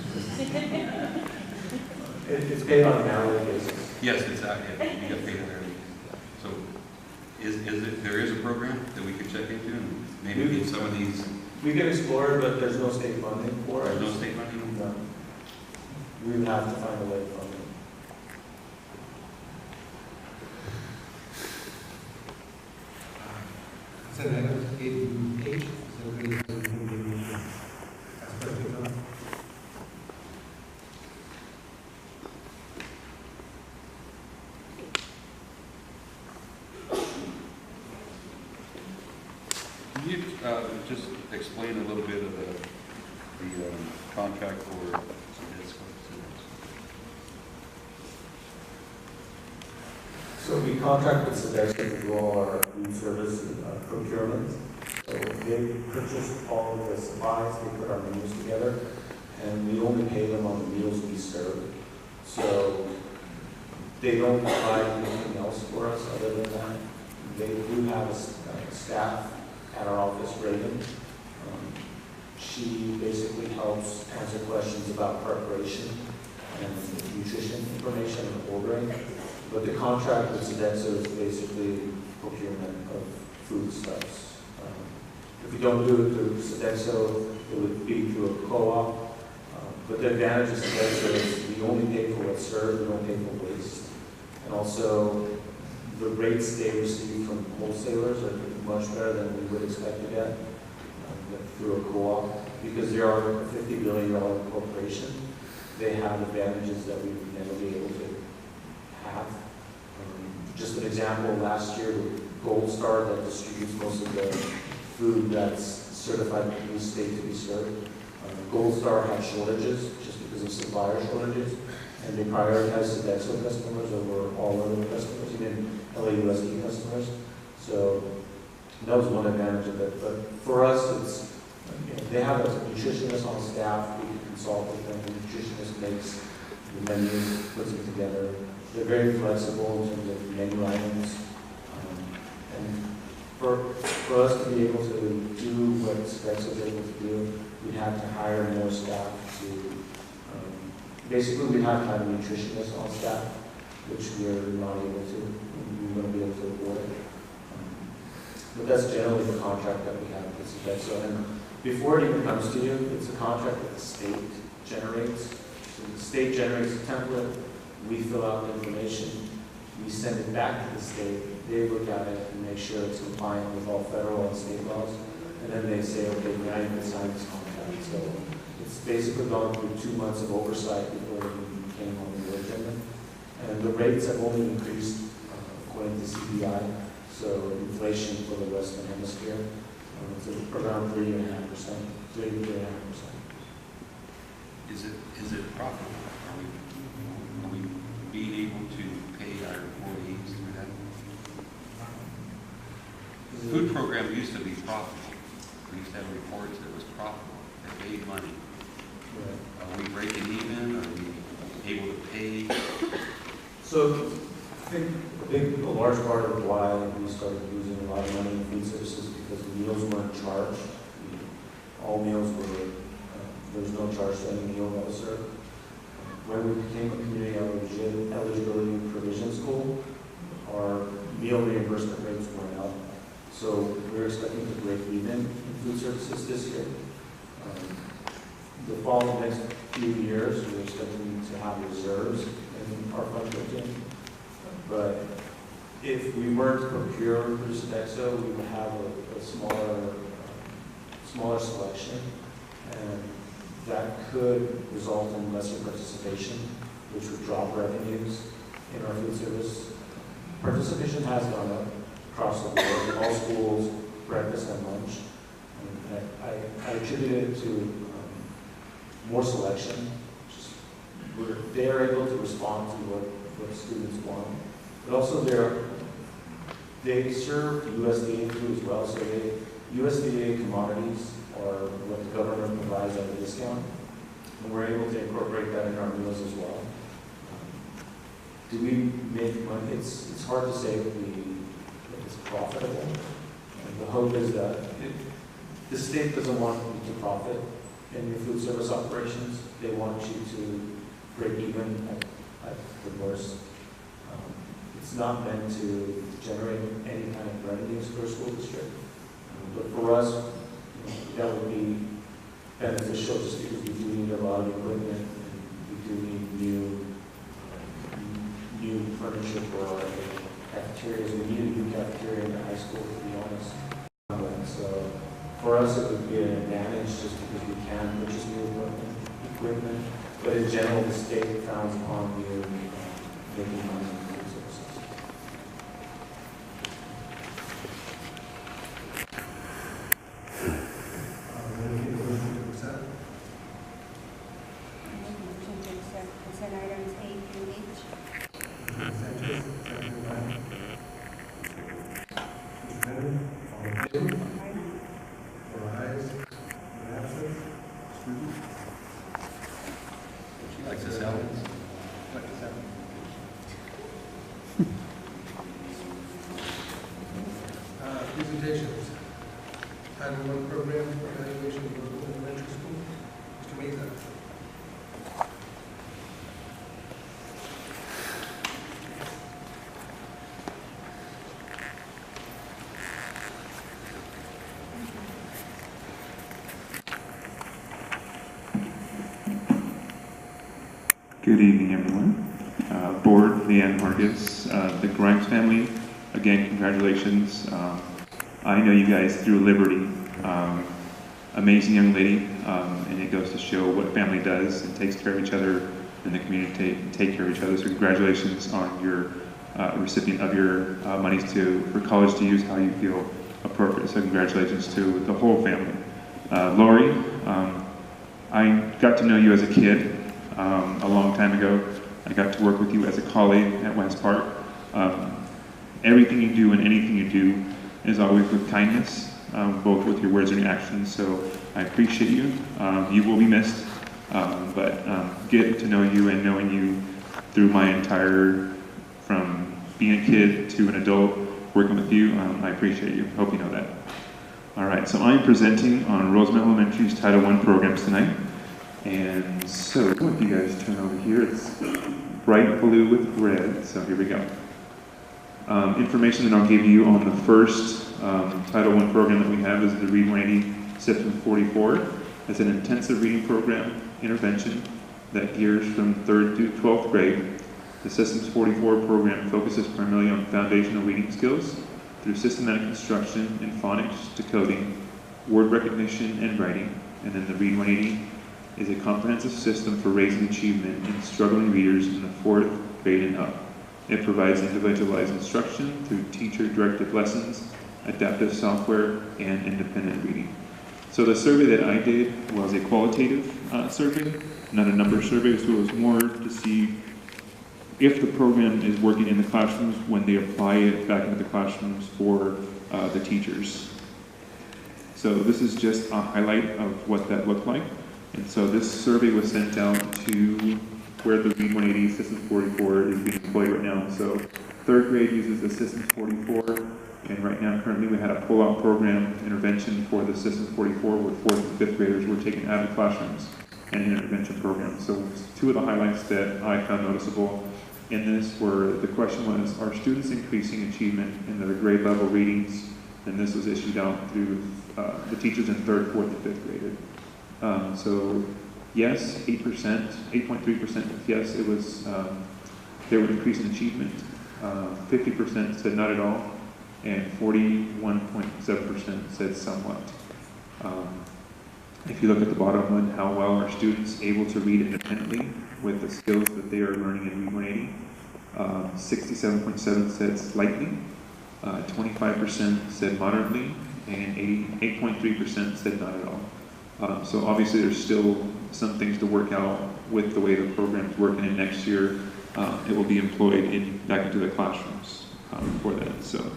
It's paid on an hourly basis. Yes, it's out. Yeah, you got paid hourly. So, there is a program that we could check into, and maybe maybe get some of these? We can explore it, but there's no state funding for it. There's no state funding? No. We would have to find a way to fund it. So that was 8H, so we need to ask questions on. Can you just explain a little bit of the contract for So we contract with Sodexo to do all our food service procurement. So they purchase all of the supplies, they put our menus together, and we only pay them on the meals we serve. So they don't provide anything else for us other than that. They do have a staff at our office, Reagan. She basically helps answer questions about preparation and nutrition information and ordering. But the contract with Sodexo is basically procurement of foodstuffs. If we don't do it through Sodexo, it would be through a co-op. But the advantage of Sodexo is we only pay for what's served, we don't pay for waste. And also, the rates they receive from wholesalers are much better than we would expect to get through a co-op. Because they are a $50 billion corporation, they have advantages that we would never be able to have. Just an example, last year, Gold Star that distributes most of the food that's certified in the state to be served. Gold Star had shortages just because of supplier shortages, and they prioritized Sodexo customers over all other customers, even LAUSD customers. So that was one advantage of it. But for us, it's, they have a nutritionist on staff. We can consult with them. The nutritionist makes the menus, puts it together. They're very flexible in terms of menu items. And for us to be able to do what Sodexo is able to do, we'd have to hire more staff to, basically we'd have to have a nutritionist on staff, which we're not able to. We wouldn't be able to afford it. But that's generally the contract that we have with Sodexo. And before it even comes to you, it's a contract that the state generates. So the state generates a template, we fill out the information, we send it back to the state, they look at it and make sure it's compliant with all federal and state laws, and then they say, okay, we're not even sign this contract. So it's basically gone through 2 months of oversight before it came on the agenda. And the rates have only increased according to CPI, so inflation for the Western Hemisphere. It's around 3.5%, 3.5%. Is it profitable? Are we being able to pay our employees through that? The food program used to be profitable. We used to have reports that it was profitable. They paid money. Right. Are we breaking even? Are we able to pay? So I think a large part of why we started losing a lot of money in food services because the meals weren't charged. All meals were, there was no charge to any meal that was served. When we became a community eligibility provision school, our meal reimbursement rates went up. So we're expecting to break even in food services this year. The following next few years, we're expecting to have reserves in our fundraising. But if we weren't to procure through Sodexo, we would have a smaller selection, and that could result in lesser participation, which would drop revenues in our food service. Participation has gone up across the board in all schools, breakfast and lunch. And I attribute it to more selection. They are able to respond to what students want. But also they serve USDA food as well, so USDA commodities are what the government provides at a discount, and we're able to incorporate that in our meals as well. Do we make money? It's hard to say if it's profitable. And the hope is that the state doesn't want you to profit in your food service operations. They want you to break even at the worst. It's not meant to generate any kind of revenues for a school district. But for us, that would be beneficial just because we do need a lot of equipment and we do need new furniture for our cafeterias. We need a new cafeteria in the high school, to be honest. So for us, it would be an advantage just because we can purchase new equipment. But in general, the state frowns upon you making money in food services. Motion to accept consent items A through H. Sanchez, seconded by Mr. Bennett. All in favor? All ayes. No absent. She likes to sell. Presentations. Title I program evaluation of Rosewood Elementary School. Mr. Meza. Good evening, everyone. Board, Leanne Marques, the Grimes family, again, congratulations. I know you guys through Liberty, amazing young lady, and it goes to show what family does and takes care of each other in the community, take care of each other. So congratulations on your recipient of your monies for college to use how you feel appropriate. So congratulations to the whole family. Laurie, I got to know you as a kid. A long time ago. I got to work with you as a colleague at West Park. Everything you do and anything you do is always with kindness, both with your words and your actions, so I appreciate you. You will be missed, but getting to know you and knowing you through my entire, from being a kid to an adult, working with you, I appreciate you. Hope you know that. All right, so I'm presenting on Rosemont Elementary's Title I programs tonight. And so, if you guys turn over here, it's bright blue with red, so here we go. Information that I'll give you on the first Title I program that we have is the Read 180 System 44. It's an intensive reading program intervention that gears from 3rd to 12th grade. The Systems 44 program focuses primarily on foundational reading skills through systematic instruction in phonics, decoding, word recognition, and writing. And then the Read 180 is a comprehensive system for raising achievement in struggling readers in the 4th grade and up. It provides individualized instruction through teacher-directed lessons, adaptive software, and independent reading. So the survey that I did was a qualitative survey, not a number survey, so it was more to see if the program is working in the classrooms when they apply it back into the classrooms for the teachers. So this is just a highlight of what that looked like. And so this survey was sent out to where the Read 180 Systems 44 is being employed right now. So 3rd grade uses the Systems 44, and right now currently we had a pull-out program intervention for the Systems 44 where 4th and 5th graders were taken out of classrooms and an intervention program. So two of the highlights that I found noticeable in this were, the question was, are students increasing achievement in their grade level readings? And this was issued out through the teachers in 3rd, 4th, and 5th graders. So yes, 8%, 8.3% yes, it was, there would increase in achievement. 50% said not at all, and 41.7% said somewhat. If you look at the bottom one, how well are students able to read independently with the skills that they are learning in Read 180? 67.7% said slightly, 25% said moderately, and 8.3% said not at all. So obviously there's still some things to work out with the way the program is working, and next year it will be employed back into the classrooms for that. So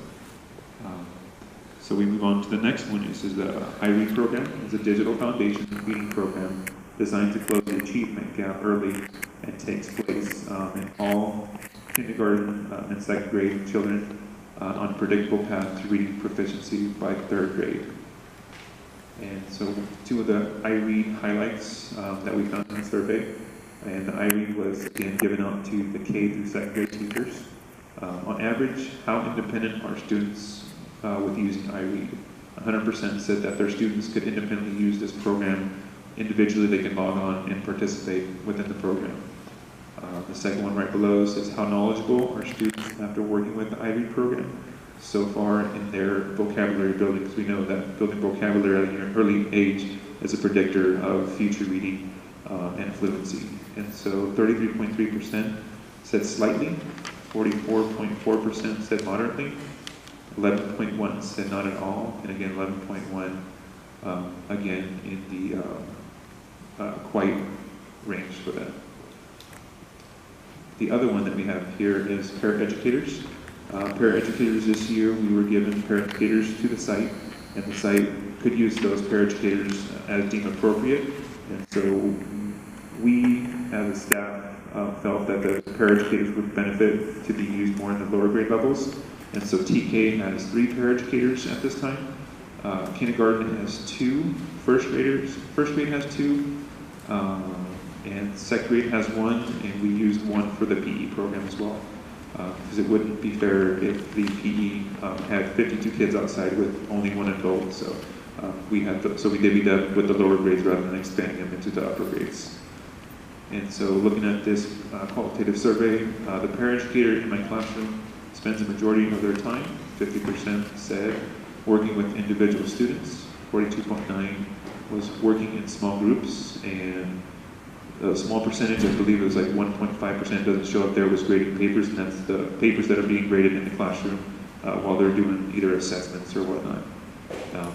we move on to the next one. This is the iRead program. It's a digital foundation reading program designed to close the achievement gap early and takes place in all kindergarten and 2nd grade children on a predictable path to reading proficiency by 3rd grade. And so two of the iRead highlights that we found in the survey, and the iRead was again given out to the K through 2nd grade teachers. On average, how independent are students with using iRead? 100% said that their students could independently use this program individually. They can log on and participate within the program. The second one right below says how knowledgeable are students after working with the iRead program so far in their vocabulary building, because we know that building vocabulary at an early age is a predictor of future reading and fluency. And so 33.3% said slightly, 44.4% said moderately, 11.1 said not at all, and again 11.1 again in the quite range for that. The other one that we have here is paraeducators. Paraeducators this year, we were given paraeducators to the site, and the site could use those paraeducators as deemed appropriate. And so we, as a staff, felt that the paraeducators would benefit to be used more in the lower grade levels. And so TK has 3 paraeducators at this time. Kindergarten has 2. First grade has 2. And second grade has 1, and we used 1 for the PE program as well. Because it wouldn't be fair if the PE had 52 kids outside with only 1 adult. So we divvied up with the lower grades rather than expanding them into the upper grades. And so looking at this qualitative survey, the paraeducator in my classroom spends the majority of their time, 50% said, working with individual students, 42.9 was working in small groups, and a small percentage, I believe it was like 1.5% doesn't show up there, was grading papers, and that's the papers that are being graded in the classroom while they're doing either assessments or whatnot.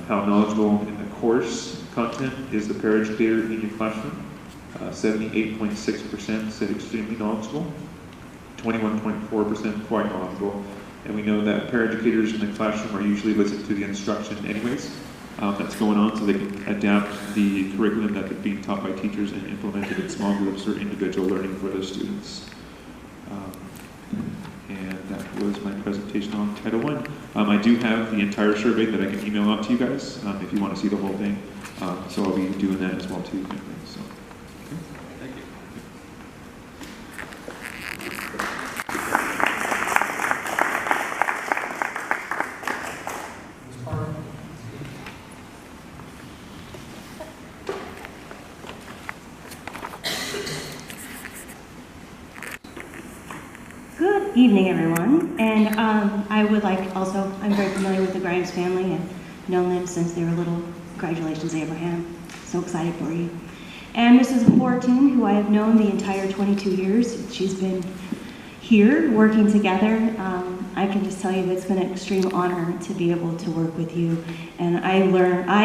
How knowledgeable in the course content is the paraeducator in your classroom? 78.6% said extremely knowledgeable, 21.4% quite knowledgeable, and we know that paraeducators in the classroom are usually listening to the instruction anyways. That's going on, so they can adapt the curriculum that they're being taught by teachers and implement it in small groups or individual learning for those students. And that was my presentation on Title I. I do have the entire survey that I can email out to you guys if you want to see the whole thing. So I'll be doing that as well too. So, okay. Thank you. Good evening, everyone. And I would like also, I'm very familiar with the Grimes family and known them since they were little. Congratulations, Abraham. So excited for you. And Mrs. Horton, who I have known the entire 22 years. She's been here working together. I can just tell you that it's been an extreme honor to be able to work with you. And I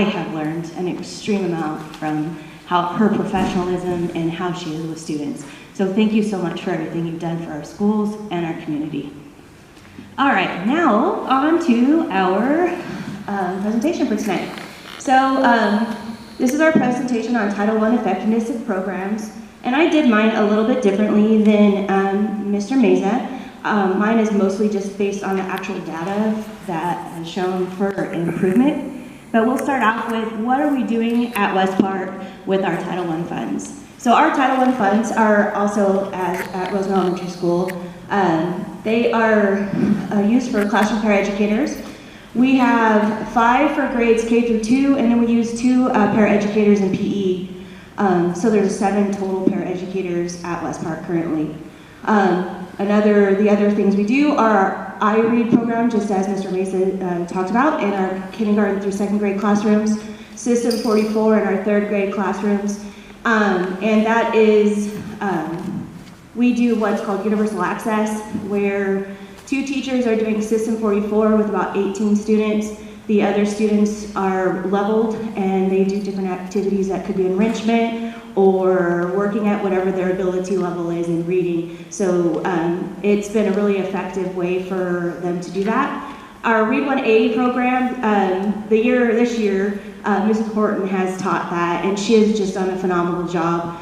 have learned an extreme amount from her professionalism and how she is with students. So thank you so much for everything you've done for our schools and our community. All right, now on to our presentation for tonight. So this is our presentation on Title I effectiveness of programs. And I did mine a little bit differently than Mr. Meza. Mine is mostly just based on the actual data that is shown for improvement. But we'll start off with what are we doing at West Park with our Title I funds. So our Title I funds are also at Rosemont Elementary School. They are used for classroom paraeducators. We have 5 for grades K through 2, and then we use 2 paraeducators in PE. So there's 7 total paraeducators at West Park currently. The other things we do are our iRead program, just as Mr. Mason talked about, in our kindergarten through 2nd grade classrooms, System 44 in our 3rd grade classrooms. And that is, we do what's called universal access, where 2 teachers are doing System 44 with about 18 students. The other students are leveled, and they do different activities that could be enrichment or working at whatever their ability level is in reading. So it's been a really effective way for them to do that. Our Read 1A program, this year, Mrs. Horton has taught that, and she has just done a phenomenal job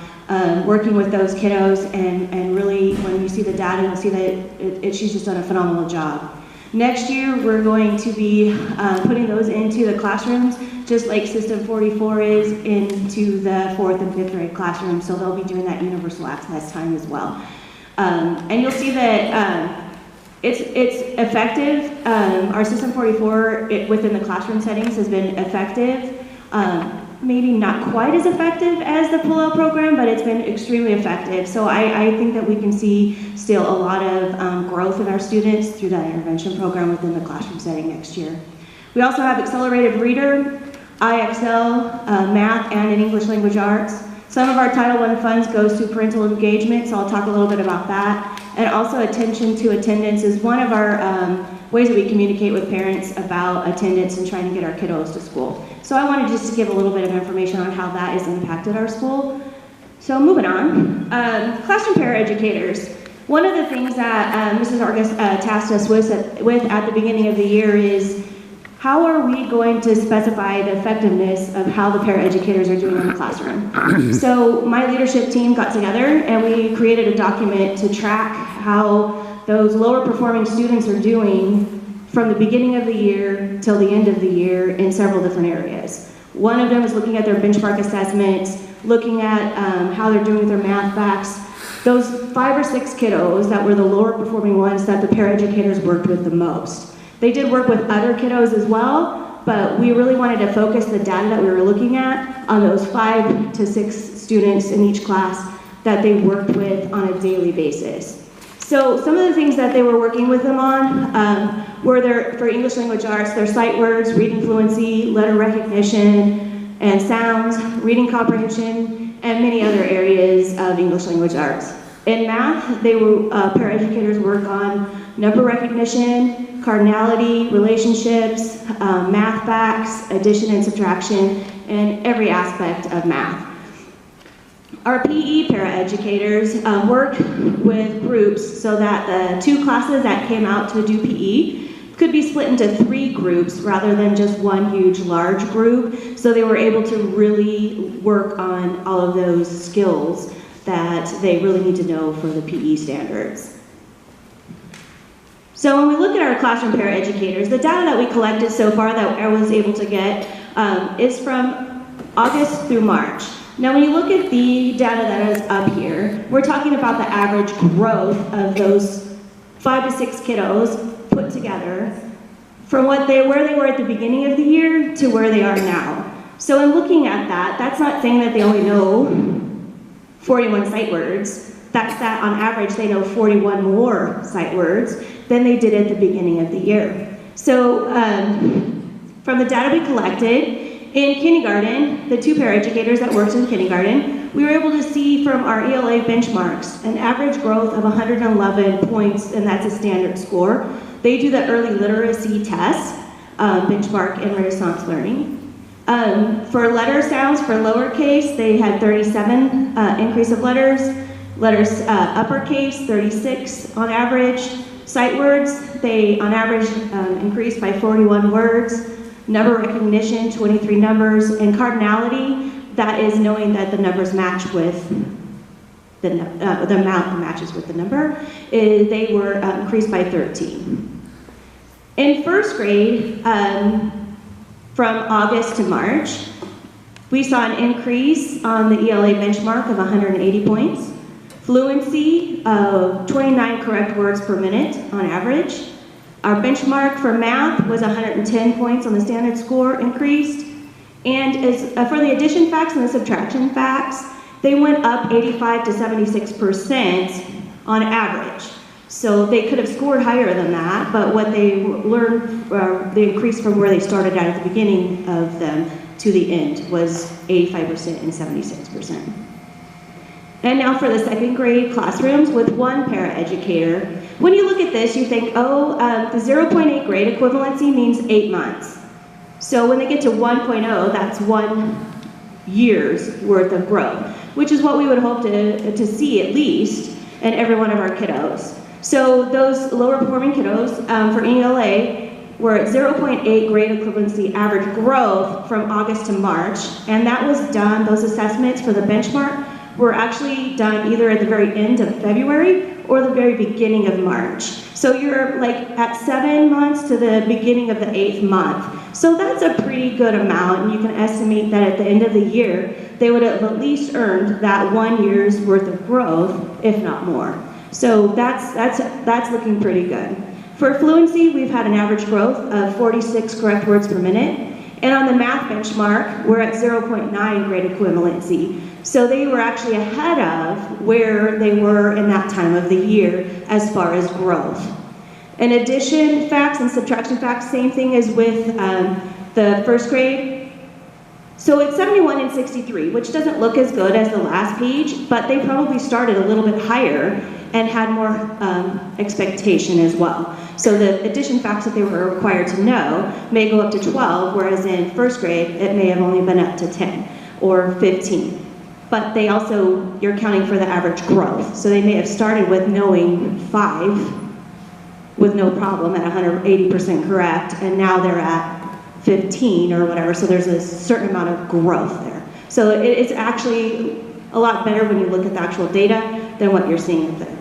working with those kiddos, and really, when you see the data, you'll see that she's just done a phenomenal job. Next year, we're going to be putting those into the classrooms, just like System 44 is into the 4th and 5th grade classrooms, so they'll be doing that universal access time as well. And you'll see that It's effective. Our System 44 within the classroom settings has been effective. Maybe not quite as effective as the pull-out program, but it's been extremely effective. So I think that we can see still a lot of growth in our students through that intervention program within the classroom setting next year. We also have accelerated reader, IXL, math, and in English language arts. Some of our Title I funds goes to parental engagement, so I'll talk a little bit about that. And also attention to attendance is one of our ways that we communicate with parents about attendance and trying to get our kiddos to school. So I wanted just to give a little bit of information on how that has impacted our school. So moving on, classroom paraeducators. One of the things that Mrs. Marques tasked us with at the beginning of the year is how are we going to specify the effectiveness of how the paraeducators are doing in the classroom? So my leadership team got together and we created a document to track how those lower performing students are doing from the beginning of the year till the end of the year in several different areas. One of them is looking at their benchmark assessments, looking at how they're doing with their math facts. Those 5 or 6 kiddos that were the lower performing ones that the paraeducators worked with the most. They did work with other kiddos as well, but we really wanted to focus the data that we were looking at on those 5 to 6 students in each class that they worked with on a daily basis. So some of the things that they were working with them on were for English language arts, their sight words, reading fluency, letter recognition, and sounds, reading comprehension, and many other areas of English language arts. In math, paraeducators work on number recognition, cardinality, relationships, math facts, addition and subtraction, and every aspect of math. Our PE paraeducators work with groups so that the 2 classes that came out to do PE could be split into 3 groups rather than just one huge large group. So they were able to really work on all of those skills that they really need to know for the PE standards. So when we look at our classroom paraeducators, the data that we collected so far that I was able to get is from August through March. Now when you look at the data that is up here, we're talking about the average growth of those 5 to 6 kiddos put together from where they were at the beginning of the year to where they are now. So in looking at that, that's not saying that they only know 41 sight words. That's that on average they know 41 more sight words than they did at the beginning of the year. So from the data we collected, in kindergarten, the 2 paraeducators that worked in kindergarten, we were able to see from our ELA benchmarks an average growth of 111 points, and that's a standard score. They do the early literacy test, benchmark in Renaissance learning. For letter sounds, for lowercase, they had 37 increase of letters uppercase, 36 on average. Sight words, they on average increased by 41 words. Number recognition, 23 numbers, and cardinality, that is knowing that the numbers match with the amount matches with the number, they were increased by 13. In first grade, from August to March, we saw an increase on the ELA benchmark of 180 points, fluency of 29 correct words per minute on average. Our benchmark for math was 110 points on the standard score increased. And for the addition facts and the subtraction facts, they went up 85 to 76% on average. So they could have scored higher than that, but what they learned, the increase from where they started at the beginning of them to the end was 85% and 76%. And now for the second grade classrooms with 1 paraeducator. When you look at this, you think, oh, the 0.8 grade equivalency means 8 months. So when they get to 1.0, that's 1 year's worth of growth, which is what we would hope to see at least in every one of our kiddos. So those lower performing kiddos for ELA were at 0.8 grade equivalency average growth from August to March, and that was done, those assessments for the benchmark were actually done either at the very end of February or the very beginning of March. So you're like at 7 months to the beginning of the 8th month. So that's a pretty good amount, and you can estimate that at the end of the year, they would have at least earned that 1 year's worth of growth, if not more. So that's looking pretty good. For fluency, we've had an average growth of 46 correct words per minute. And on the math benchmark, we're at 0.9 grade equivalency. So they were actually ahead of where they were in that time of the year as far as growth. In addition, facts and subtraction facts, same thing as with the first grade. So it's 71 and 63, which doesn't look as good as the last page, but they probably started a little bit higher and had more expectation as well. So the addition facts that they were required to know may go up to 12, whereas in first grade, it may have only been up to 10 or 15. But they also, you're counting for the average growth. So they may have started with knowing 5 with no problem at 180% correct, and now they're at 15 or whatever, so there's a certain amount of growth there. So it's actually a lot better when you look at the actual data than what you're seeing up there.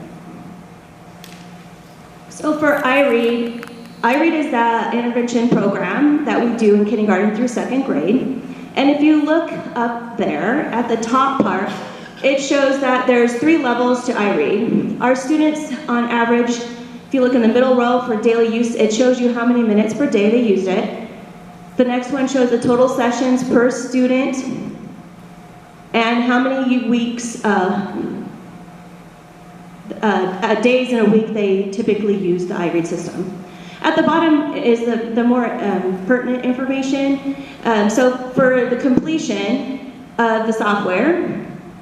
So for iRead is the intervention program that we do in kindergarten through 2nd grade. And if you look up there at the top part, it shows that there's 3 levels to iRead. Our students on average, if you look in the middle row for daily use, it shows you how many minutes per day they used it. The next one shows the total sessions per student and how many weeks, days in a week they typically use the iRead system. At the bottom is the more pertinent information. So for the completion of the software,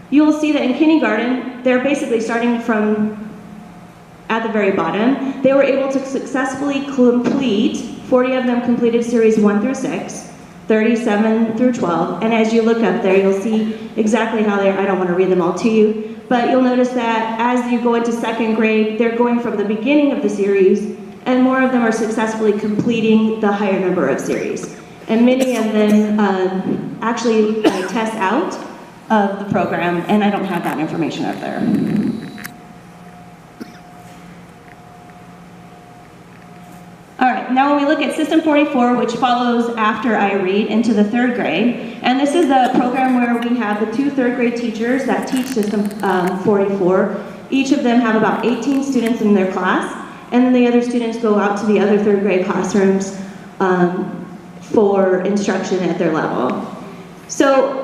you'll see that in kindergarten, they're basically starting from at the very bottom. They were able to successfully complete, 40 of them completed series 1 through 6, 37 through 12, and as you look up there, you'll see exactly how they're, I don't want to read them all to you, but you'll notice that as you go into 2nd grade, they're going from the beginning of the series, and more of them are successfully completing the higher number of series. And many of them actually test out of the program, and I don't have that information up there. All right, now when we look at System 44, which follows after iRead into the 3rd grade, and this is the program where we have the 2 3rd grade teachers that teach System 44. Each of them have about 18 students in their class, and then the other students go out to the other 3rd grade classrooms for instruction at their level. So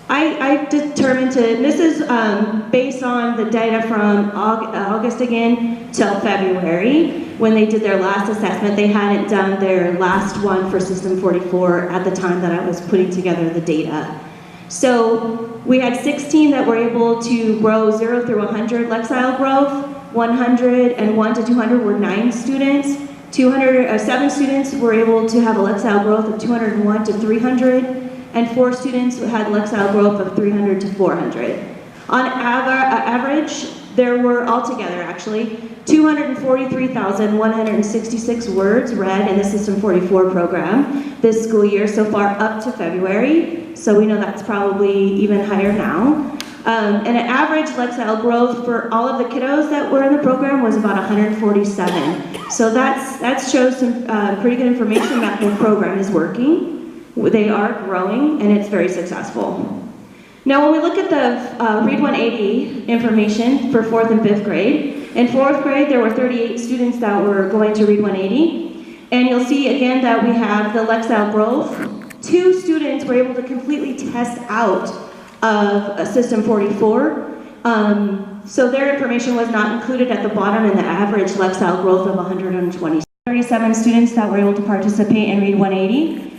I determined to, this is based on the data from August again till February. When they did their last assessment, they hadn't done their last one for System 44 at the time that I was putting together the data. So we had 16 that were able to grow 0 through 100 Lexile growth, 101 to 200 were 9 students, 7 students were able to have a Lexile growth of 201 to 300, and 4 students had Lexile growth of 300 to 400. On average, there were altogether actually 243,166 words read in the System 44 program this school year so far up to February, so we know that's probably even higher now. And an average Lexile growth for all of the kiddos that were in the program was about 147. So that shows some pretty good information that the program is working. They are growing, and it's very successful. Now, when we look at the Read 180 information for 4th and 5th grade, in 4th grade, there were 38 students that were going to Read 180, and you'll see again that we have the Lexile growth. 2 students were able to completely test out of System 44, so their information was not included at the bottom in the average Lexile growth of 120. 37 students that were able to participate in Read 180.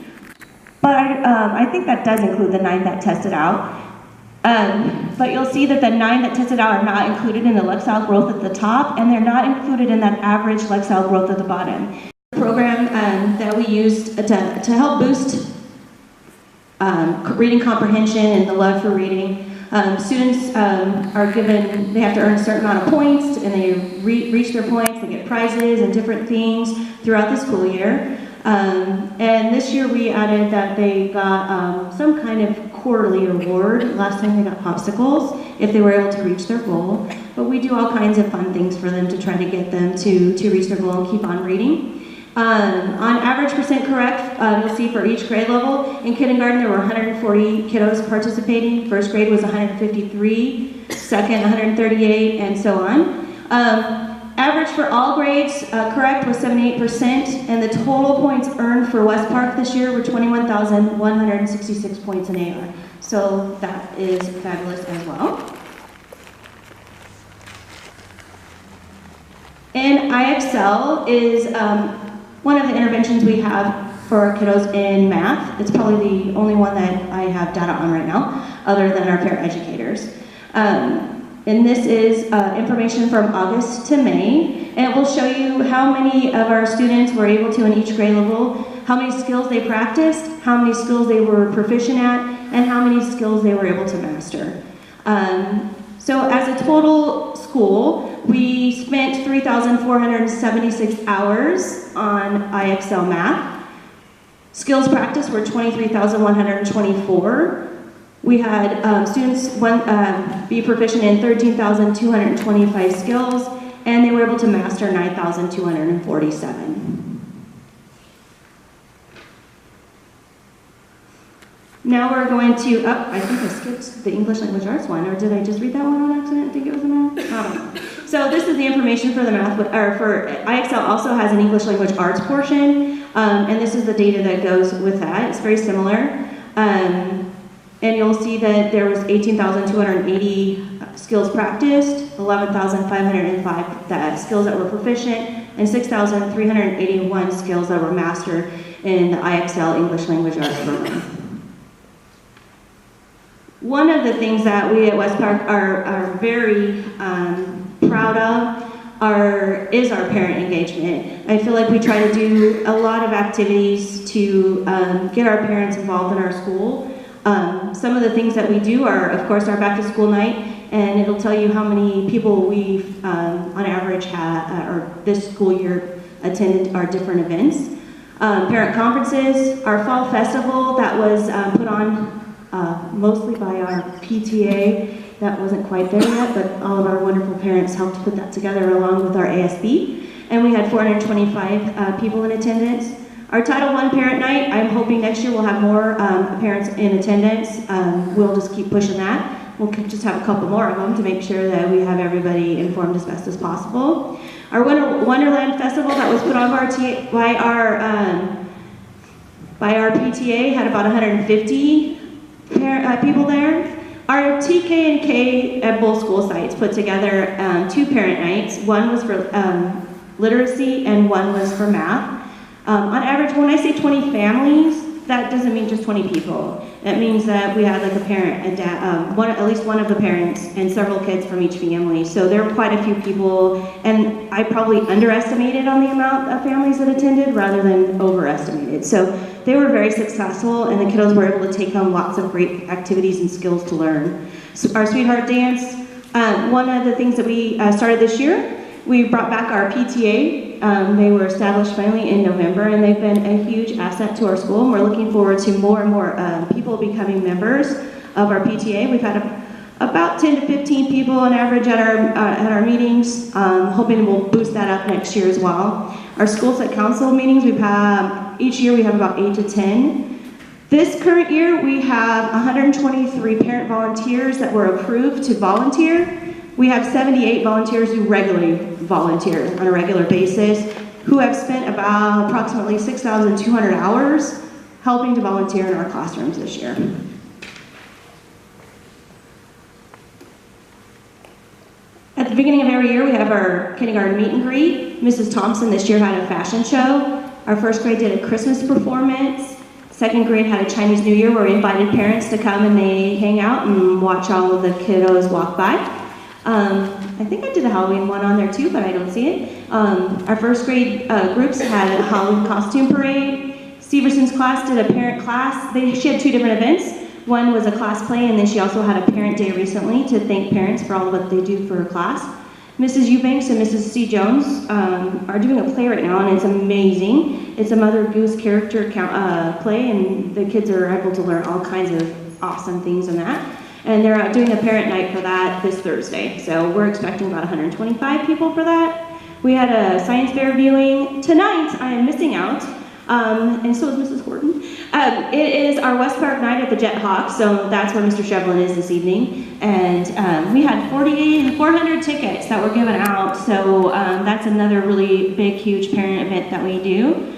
But I think that does include the 9 that tested out. But you'll see that the 9 that tested out are not included in the Lexile growth at the top, and they're not included in that average Lexile growth at the bottom. The program that we used to help boost reading comprehension and the love for reading, students are given, they have to earn a certain amount of points, and they reach their points, they get prizes and different things throughout the school year. And this year we added that they got some kind of quarterly award. Last time they got popsicles if they were able to reach their goal. But we do all kinds of fun things for them to try to get them to reach their goal and keep on reading. On average percent correct, you'll see for each grade level. In kindergarten there were 140 kiddos participating. 1st grade was 153, 2nd 138, and so on. Average for all grades correct was 78%, and the total points earned for West Park this year were 21,166 points in AR. So that is fabulous as well. And IXL is one of the interventions we have for our kiddos in math. It's probably the only one that I have data on right now, other than our paraeducators. And this is information from August to May, and it will show you how many of our students were able to in each grade level, how many skills they practiced, how many skills they were proficient at, and how many skills they were able to master. So as a total school, we spent 3,476 hours on IXL math. Skills practice were 23,124. We had students be proficient in 13,225 skills, and they were able to master 9,247. Now we're going to, I think I skipped the English Language Arts one, or did I just read that one on accident? I think it was the math? I don't know. So this is the information for the math, or for IXL also has an English Language Arts portion, and this is the data that goes with that. It's very similar. And you'll see that there was 18,280 skills practiced, 11,505 skills that were proficient, and 6,381 skills that were mastered in the IXL English Language Arts program. One of the things that we at West Park are very proud of is our parent engagement. I feel like we try to do a lot of activities to get our parents involved in our school. Some of the things that we do are, of course, our back to school night, and it'll tell you how many people we've, on average, or this school year attended our different events. Parent conferences, our fall festival that was put on mostly by our PTA. That wasn't quite there yet, but all of our wonderful parents helped put that together along with our ASB. And we had 425 people in attendance. Our Title I Parent Night, I'm hoping next year we'll have more parents in attendance. We'll just keep pushing that. We'll just have a couple more of them to make sure that we have everybody informed as best as possible. Our Wonderland Festival that was put on by our PTA had about 150 people there. Our TK and K at both school sites put together 2 parent nights. One was for literacy and one was for math. On average, when I say 20 families, that doesn't mean just 20 people. That means that we had like a parent, a dad, at least one of the parents, and several kids from each family. So there were quite a few people, and I probably underestimated on the amount of families that attended rather than overestimated. So they were very successful, and the kiddos were able to take home lots of great activities and skills to learn. So our Sweetheart Dance, one of the things that we started this year, we brought back our PTA. They were established finally in November, and they've been a huge asset to our school. And we're looking forward to more and more people becoming members of our PTA. We've had about 10 to 15 people on average at our meetings, hoping we'll boost that up next year as well. Our school set council meetings, each year we have about 8 to 10. This current year, we have 123 parent volunteers that were approved to volunteer. We have 78 volunteers who regularly volunteer on a regular basis, who have spent about approximately 6,200 hours helping to volunteer in our classrooms this year. At the beginning of every year, we have our kindergarten meet and greet. Mrs. Thompson this year had a fashion show. Our first grade did a Christmas performance. Second grade had a Chinese New Year where we invited parents to come and they hang out and watch all of the kiddos walk by. I think I did a Halloween one on there too, but I don't see it. Our first grade groups had a Halloween costume parade. Severson's class did a parent class. She had 2 different events. One was a class play, and then she also had a parent day recently to thank parents for all of what they do for her class. Mrs. Eubanks and Mrs. C. Jones are doing a play right now, and it's amazing. It's a Mother Goose character play, and the kids are able to learn all kinds of awesome things in that. And they're doing a parent night for that this Thursday. So we're expecting about 125 people for that. We had a science fair viewing. Tonight, I am missing out and so is Mrs. Horton. It is our West Park night at the Jet Hawk, so that's where Mr. Shevlin is this evening. And we had 400 tickets that were given out, so that's another really big, huge parent event that we do.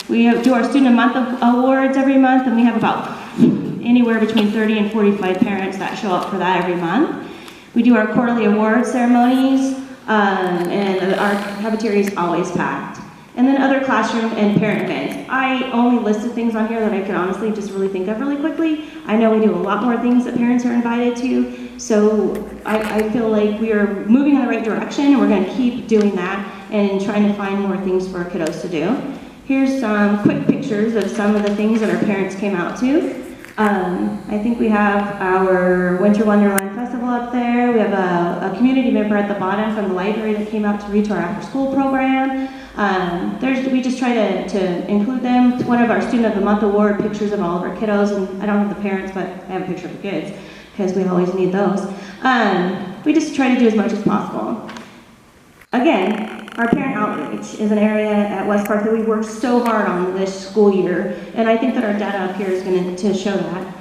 We do our Student of Month awards every month, and we have about anywhere between 30 and 45 parents that show up for that every month. We do our quarterly award ceremonies, and our cafeteria is always packed. And then other classroom and parent events. I only listed things on here that I can honestly just really think of really quickly. I know we do a lot more things that parents are invited to, so I feel like we are moving in the right direction, and we're going to keep doing that and trying to find more things for our kiddos to do. Here's some quick pictures of some of the things that our parents came out to. I think we have our Winter Wonderland Festival up there. We have a community member at the bottom from the library that came out to read to our after-school program. We just try to include them. It's one of our Student of the Month award pictures of all of our kiddos, and I don't have the parents, but I have a picture of the kids because we always need those. We just try to do as much as possible. Again, our parent outreach is an area at West Park that we worked so hard on this school year, and I think that our data up here is going to show that.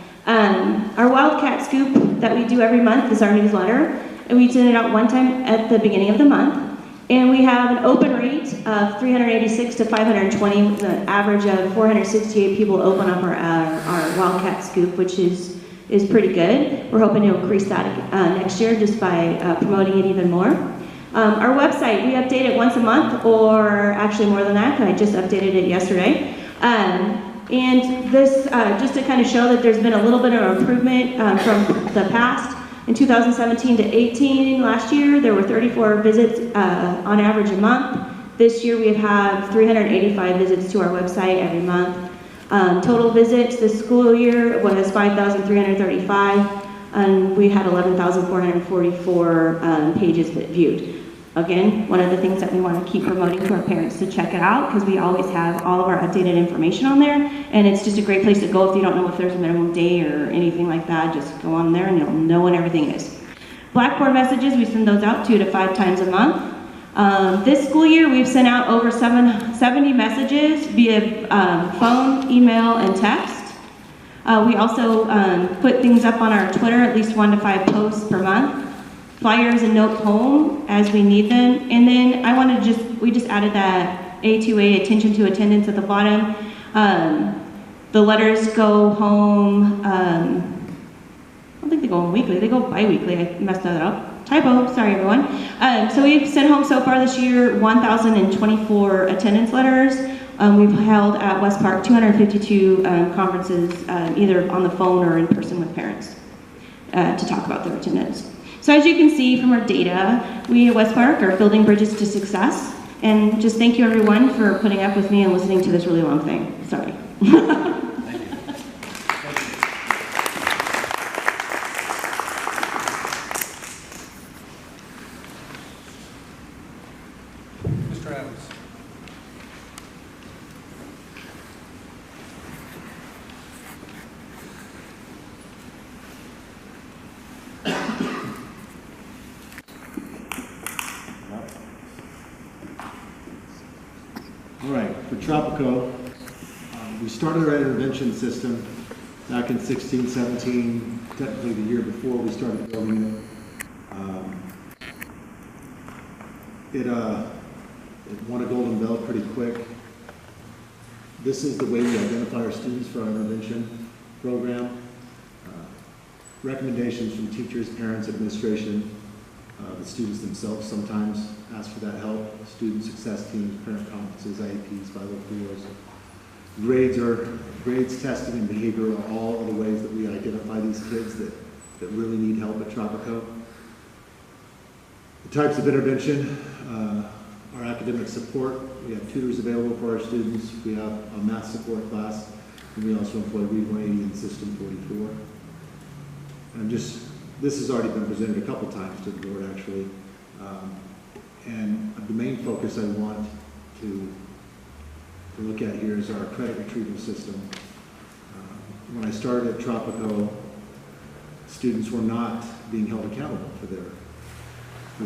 Our Wildcat Scoop that we do every month is our newsletter, and we send it out one time at the beginning of the month. And we have an open rate of 386 to 520, with an average of 468 people open up our Wildcat Scoop, which is pretty good. We're hoping to increase that next year just by promoting it even more. Our website, we update it once a month, or actually more than that, I just updated it yesterday. And this, just to kind of show that there's been a little bit of improvement from the past. In 2017 to 18, last year, there were 34 visits on average a month. This year we have 385 visits to our website every month. Total visits this school year was 5,335, and we had 11,444 pages that viewed. Again, one of the things that we want to keep promoting to our parents to check it out, because we always have all of our updated information on there, and it's just a great place to go if you don't know if there's a minimum day or anything like that. Just go on there and you'll know when everything is. Blackboard messages, we send those out 2 to 5 times a month. This school year, we've sent out over 70 messages via phone, email, and text. We also put things up on our Twitter, at least 1 to 5 posts per month. Flyers and notes home as we need them. And then we just added that A2A, attention to attendance, at the bottom. The letters go home, I don't think they go home weekly, they go bi-weekly. I messed that up. Typo, sorry everyone. So we've sent home so far this year 1,024 attendance letters. We've held at West Park 252 conferences, either on the phone or in person with parents to talk about their attendance. So as you can see from our data, we at West Park are building bridges to success. And just thank you everyone for putting up with me and listening to this really long thing. Sorry. Thank you. Mr. Adams. All right, for Tropico, we started our intervention system back in 16, 17, technically the year before we started building it. It won a golden bell pretty quick. This is the way we identify our students for our intervention program. Recommendations from teachers, parents, administration, the students themselves sometimes ask for that help. Student success teams, parent conferences, IEPs, 504s. Grades, testing, and behavior are all the ways that we identify these kids that really need help at Tropico. The types of intervention, our academic support. We have tutors available for our students. We have a math support class, and we also employ Read 180 and System 44. And this has already been presented a couple times to the board, actually. And the main focus I want to look at here is our credit retrieval system. When I started at Tropico, students were not being held accountable for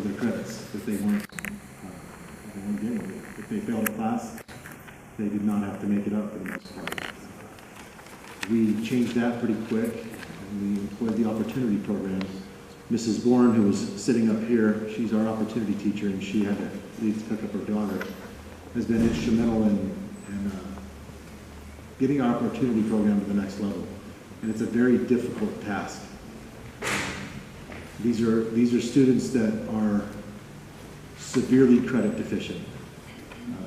their credits if they weren't getting it. If they failed a class, they did not have to make it up for the most part. We changed that pretty quick, and we employed the opportunity programs. Mrs. Bourne, who was sitting up here, she's our opportunity teacher, and she had to leave to pick up her daughter, has been instrumental in getting our opportunity program to the next level. And it's a very difficult task. These are students that are severely credit deficient.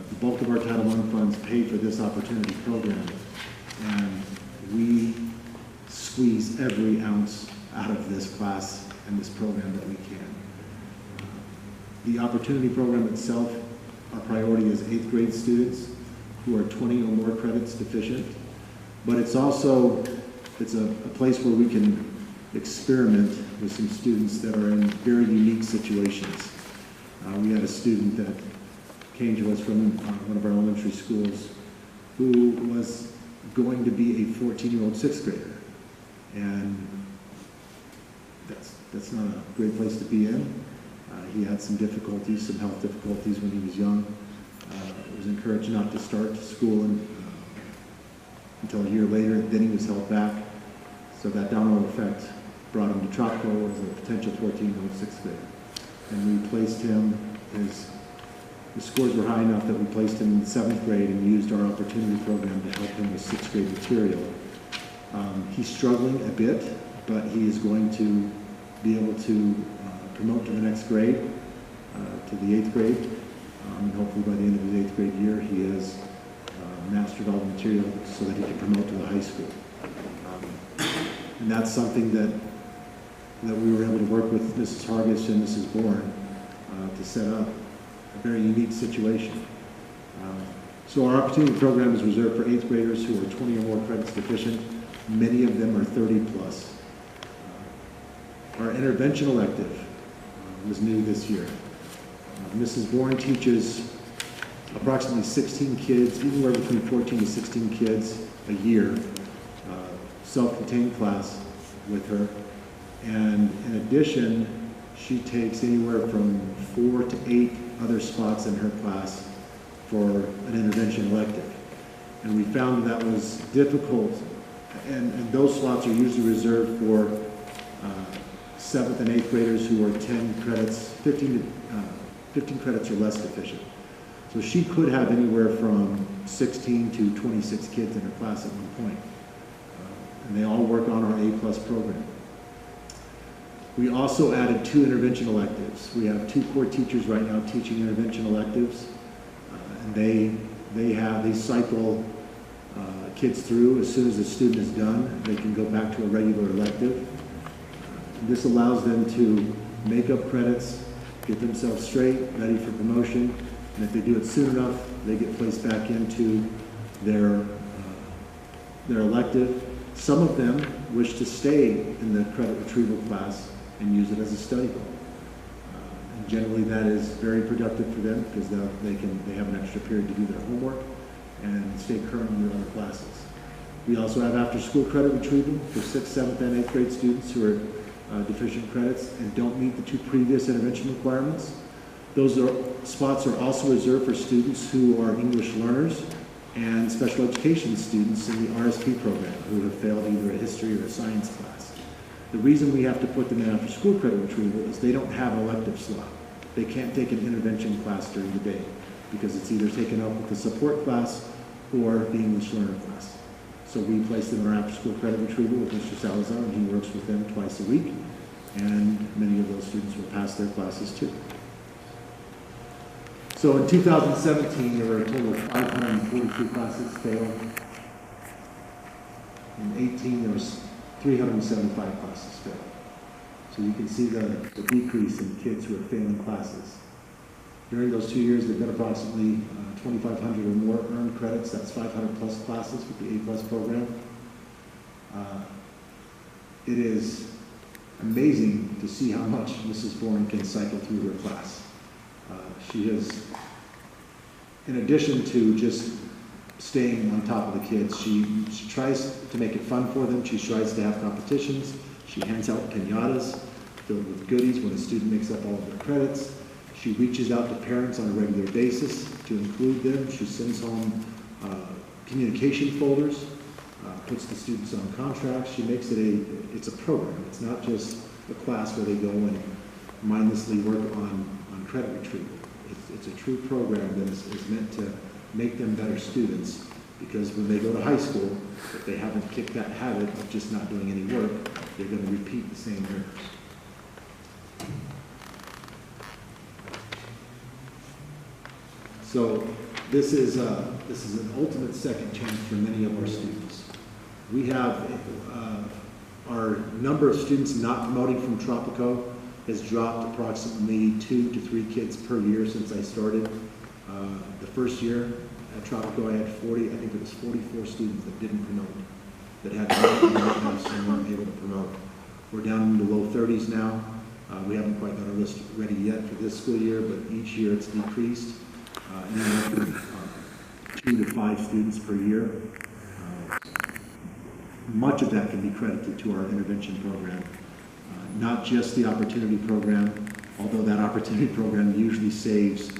The bulk of our Title I funds pay for this opportunity program, and we squeeze every ounce out of this class and this program that we can. The opportunity program itself, our priority is 8th grade students who are 20 or more credits deficient, but it's also, it's a place where we can experiment with some students that are in very unique situations. We had a student that came to us from one of our elementary schools who was going to be a 14-year-old 6th grader. And that's not a great place to be in. He had some difficulties, some health difficulties when he was young. Was encouraged not to start school until a year later. Then he was held back. So that domino effect brought him to Tropico as a potential 14-year-old 6th grader. And we placed him, his scores were high enough that we placed him in 7th grade and used our opportunity program to help him with 6th grade material. He's struggling a bit, but he is going to be able to promote to the next grade, to the 8th grade. And hopefully by the end of his 8th grade year, he has mastered all the material so that he can promote to the high school. And that's something that we were able to work with Mrs. Marques and Mrs. Bourne to set up a very unique situation. So our opportunity program is reserved for 8th graders who are 20 or more credits deficient. Many of them are 30 plus. Our intervention elective was new this year. Mrs. Bourne teaches approximately 16 kids, anywhere between 14 to 16 kids a year, self-contained class with her. And in addition, she takes anywhere from 4 to 8 other spots in her class for an intervention elective. And we found that was difficult, and those slots are usually reserved for 7th and 8th graders who are 10 credits, 15 credits or less deficient. So she could have anywhere from 16 to 26 kids in her class at one point. And they all work on our A+ program. We also added 2 intervention electives. We have 2 core teachers right now teaching intervention electives. And they cycle kids through. As soon as the student is done, they can go back to a regular elective. This allows them to make up credits, get themselves straight, ready for promotion, and if they do it soon enough, they get placed back into their elective. Some of them wish to stay in the credit retrieval class and use it as a study goal. And generally that is very productive for them because they have an extra period to do their homework and stay current in their other classes. We also have after-school credit retrieval for 6th, 7th, and 8th grade students who are deficient credits and don't meet the 2 previous intervention requirements. Those spots are also reserved for students who are English learners and special education students in the RSP program who have failed either a history or a science class. The reason we have to put them in after-school credit retrieval is they don't have an elective slot. They can't take an intervention class during the day because it's either taken up with the support class or the English learner class. So we place them in our after-school credit retrieval with Mr. Salazar, and he works with them twice a week, and many of those students will pass their classes too. So in 2017, there were a total of 543 classes failed. In 18, there was 375 classes failed. So you can see the decrease in kids who are failing classes. During those 2 years, there have been approximately 2,500 or more earned credits. That's 500 plus classes with the A+ program. It is amazing to see how much Mrs. Bourne can cycle through her class. She has, in addition to just staying on top of the kids, she tries to make it fun for them. She tries to have competitions. She hands out piñatas filled with goodies when a student makes up all of their credits. She reaches out to parents on a regular basis to include them. She sends home communication folders, puts the students on contracts. She makes it it's a program. It's not just a class where they go and mindlessly work on credit retrieval. It's a true program that is meant to make them better students, because when they go to high school, if they haven't kicked that habit of just not doing any work, they're going to repeat the same errors. So this is an ultimate second chance for many of our students. We have our number of students not promoting from Tropico has dropped approximately 2 to 3 kids per year since I started. The first year at Tropico, I had 44 students that didn't promote, that had and weren't able to promote. We're down in the low 30s now. We haven't quite got our list ready yet for this school year, but each year it's decreased. Anywhere from 2 to 5 students per year. Much of that can be credited to our intervention program. Not just the opportunity program, although that opportunity program usually saves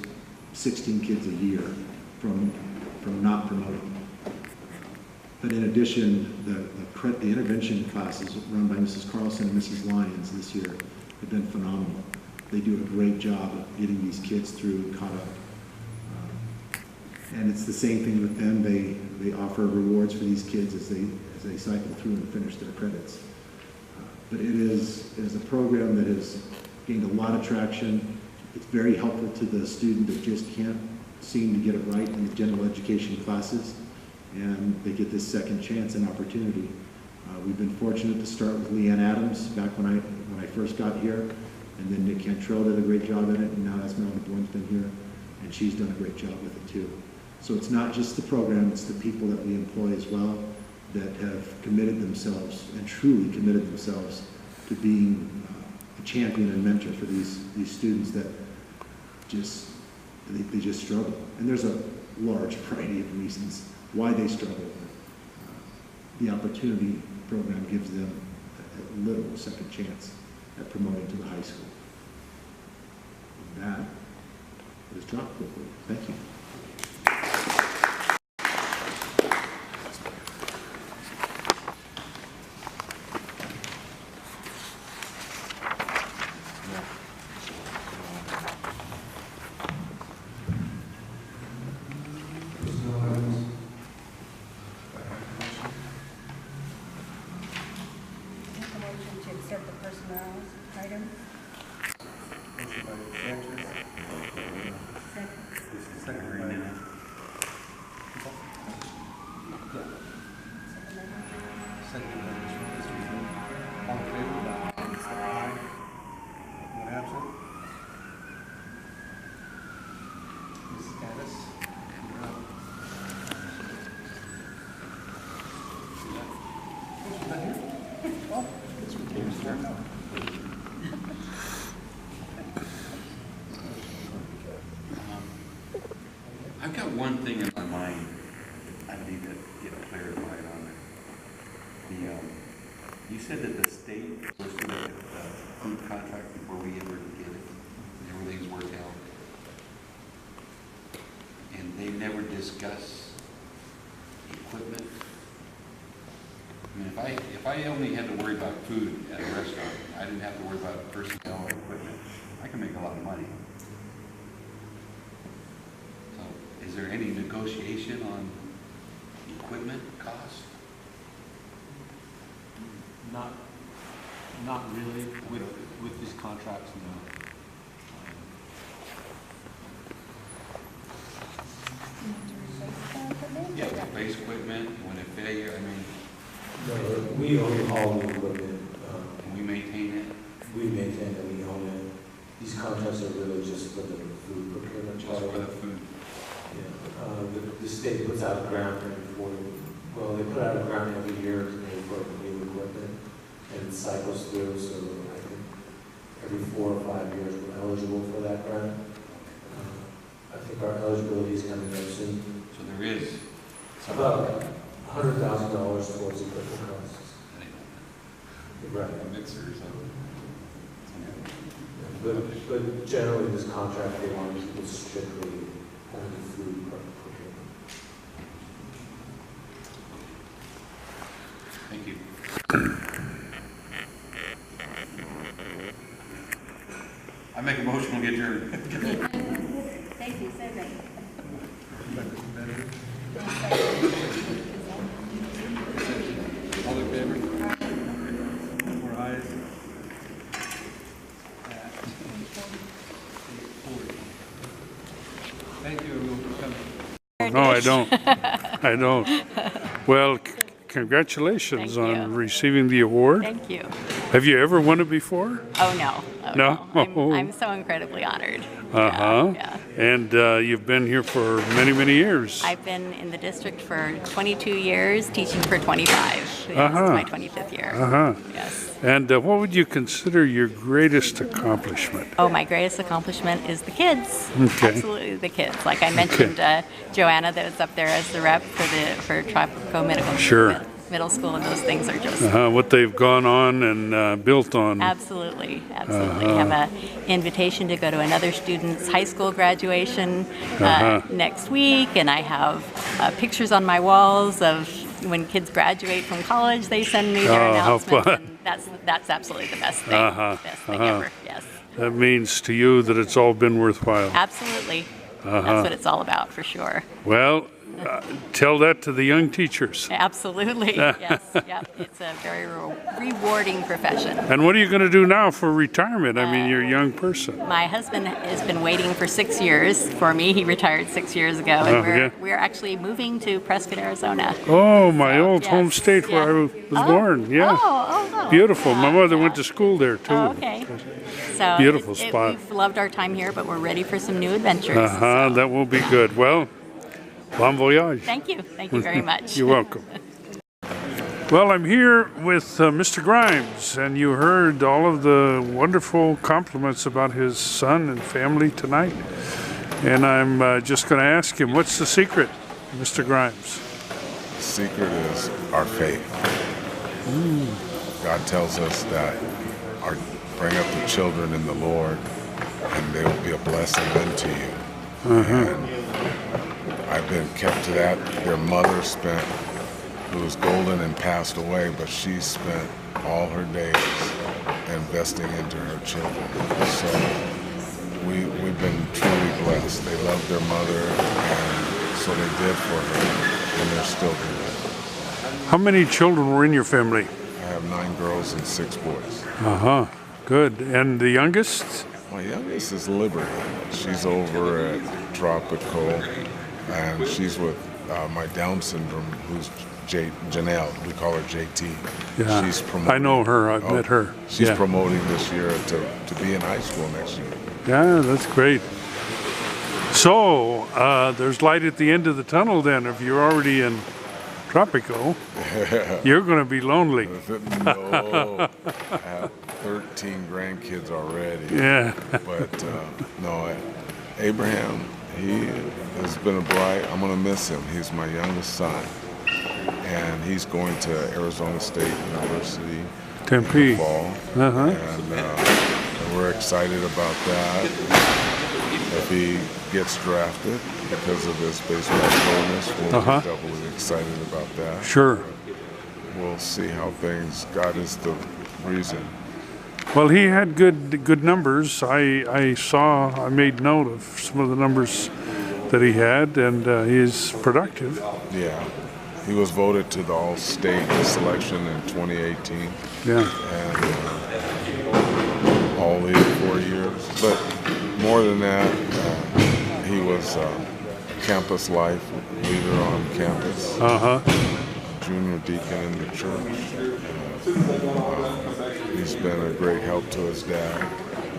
16 kids a year from not promoting. But in addition, the intervention classes run by Mrs. Carlson and Mrs. Lyons this year have been phenomenal. They do a great job of getting these kids through and caught up. And it's the same thing with them. They offer rewards for these kids as they cycle through and finish their credits. But it is a program that has gained a lot of traction. It's very helpful to the student that just can't seem to get it right in the general education classes, and they get this second chance and opportunity. We've been fortunate to start with Leanne Adams back when I first got here, and then Nick Cantrell did a great job in it, and now Esmeralda Bourne's been here, and she's done a great job with it too. So it's not just the program, it's the people that we employ as well that have committed themselves and truly committed themselves to being a champion and mentor for these students that they just struggle. And there's a large variety of reasons why they struggle. The opportunity program gives them a little second chance at promoting to the high school. And that is Tropical. Thank you. I've got one thing in my mind I need to get clarified on. You said that the state was going to get the food contract before we ever get it, and everything's worked out. And they never discuss equipment. I mean, if I only had to worry about food at a restaurant, I didn't have to worry about personnel or equipment, I can make a lot of money. Is there any negotiation on equipment cost? Not really with these contracts, no. Yeah, replace equipment when it failure. I mean, no, we own all the equipment. And we maintain it. We maintain it. We own it. These contracts are really just for the food procurement. Just for the food. Yeah, the state puts out a grant they put out a grant every year to pay for new equipment, and it cycles through, so I think every 4 or 5 years we're eligible for that grant. I think our eligibility is coming up soon. So there is about $100,000 towards equipment costs. Right. A mixer or something. But generally this contract, they want to keep it strictly only food procurement. I make a motion, we'll get your. Stacy said that. All in favor? 4 ayes. Thank you, everyone, for coming. No, I don't. I don't. Well, congratulations on receiving the award. Thank you. Have you ever won it before? Oh, no. Oh, No? I'm so incredibly honored. Uh-huh. Yeah. And you've been here for many, many years. I've been in the district for 22 years, teaching for 25. This is my 25th year. Uh-huh. Yes. And what would you consider your greatest accomplishment? Oh, my greatest accomplishment is the kids. Okay. Absolutely the kids. Like I mentioned, Johanna that was up there as the rep for Tropico Middle School, and those things are just... What they've gone on and built on. Absolutely, absolutely. I have an invitation to go to another student's high school graduation next week, and I have pictures on my walls of when kids graduate from college, they send me their announcements, and that's absolutely the best thing, best thing ever, yes. That means to you that it's all been worthwhile. Absolutely. That's what it's all about, for sure. Well, tell that to the young teachers. Absolutely, yes. Yep. It's a very rewarding profession. And what are you going to do now for retirement? I mean, you're a young person. My husband has been waiting for 6 years for me. He retired 6 years ago, and we're actually moving to Prescott, Arizona. Oh, my old home state where I was born. Yeah. Beautiful. My mother went to school there too. Oh, okay. So beautiful spot. We've loved our time here, but we're ready for some new adventures. So. That will be good. Well, bon voyage. Thank you. Thank you very much. You're welcome. Well, I'm here with Mr. Grimes, and you heard all of the wonderful compliments about his son and family tonight. And I'm just going to ask him, what's the secret, Mr. Grimes? The secret is our faith. God tells us that bring up the children in the Lord, and they will be a blessing unto you. And I've been kept to that. Their mother who was golden and passed away, but she spent all her days investing into her children. So we've been truly blessed. They loved their mother, and so they did for her, and they're still doing. How many children were in your family? I have 9 girls and 6 boys. Good. And the youngest? My youngest is Liberty. She's over at Tropico, and she's with my Down syndrome, who's Janelle. We call her JT. Yeah, she's promoting, I know her. I've met her. She's promoting this year to be in high school next year. Yeah, that's great. So, there's light at the end of the tunnel then. If you're already in Tropico, you're going to be lonely. No, I have 13 grandkids already. Yeah. But no, Abraham, he has been a bright. I'm going to miss him. He's my youngest son, and he's going to Arizona State University Tempe in the fall. And we're excited about that. If he gets drafted because of his baseball bonus, we'll be doubly excited about that. Sure. We'll see how things. God is the reason. Well, he had good numbers. I made note of some of the numbers that he had, and he's productive. Yeah. He was voted to the All-State selection in 2018. Yeah. And all these 4 years. But more than that, he was a campus life leader on campus. Junior deacon in the church. He's been a great help to his dad.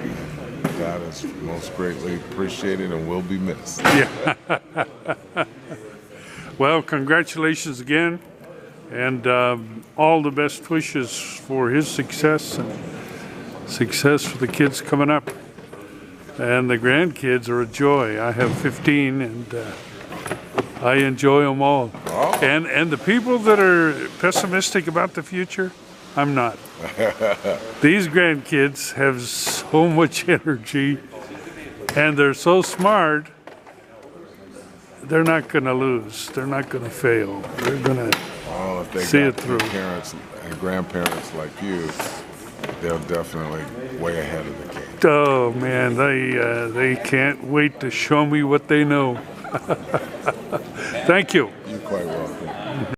And that is most greatly appreciated and will be missed. Yeah. Well, congratulations again, and all the best wishes for his success and success for the kids coming up. And the grandkids are a joy. I have 15, and I enjoy them all. And the people that are pessimistic about the future, I'm not. These grandkids have so much energy, and they're so smart. They're not going to lose. They're not going to fail. They're going to Well, if they see got it through. parents and grandparents like you, they're definitely way ahead of the game. Oh man, they can't wait to show me what they know. Thank you. You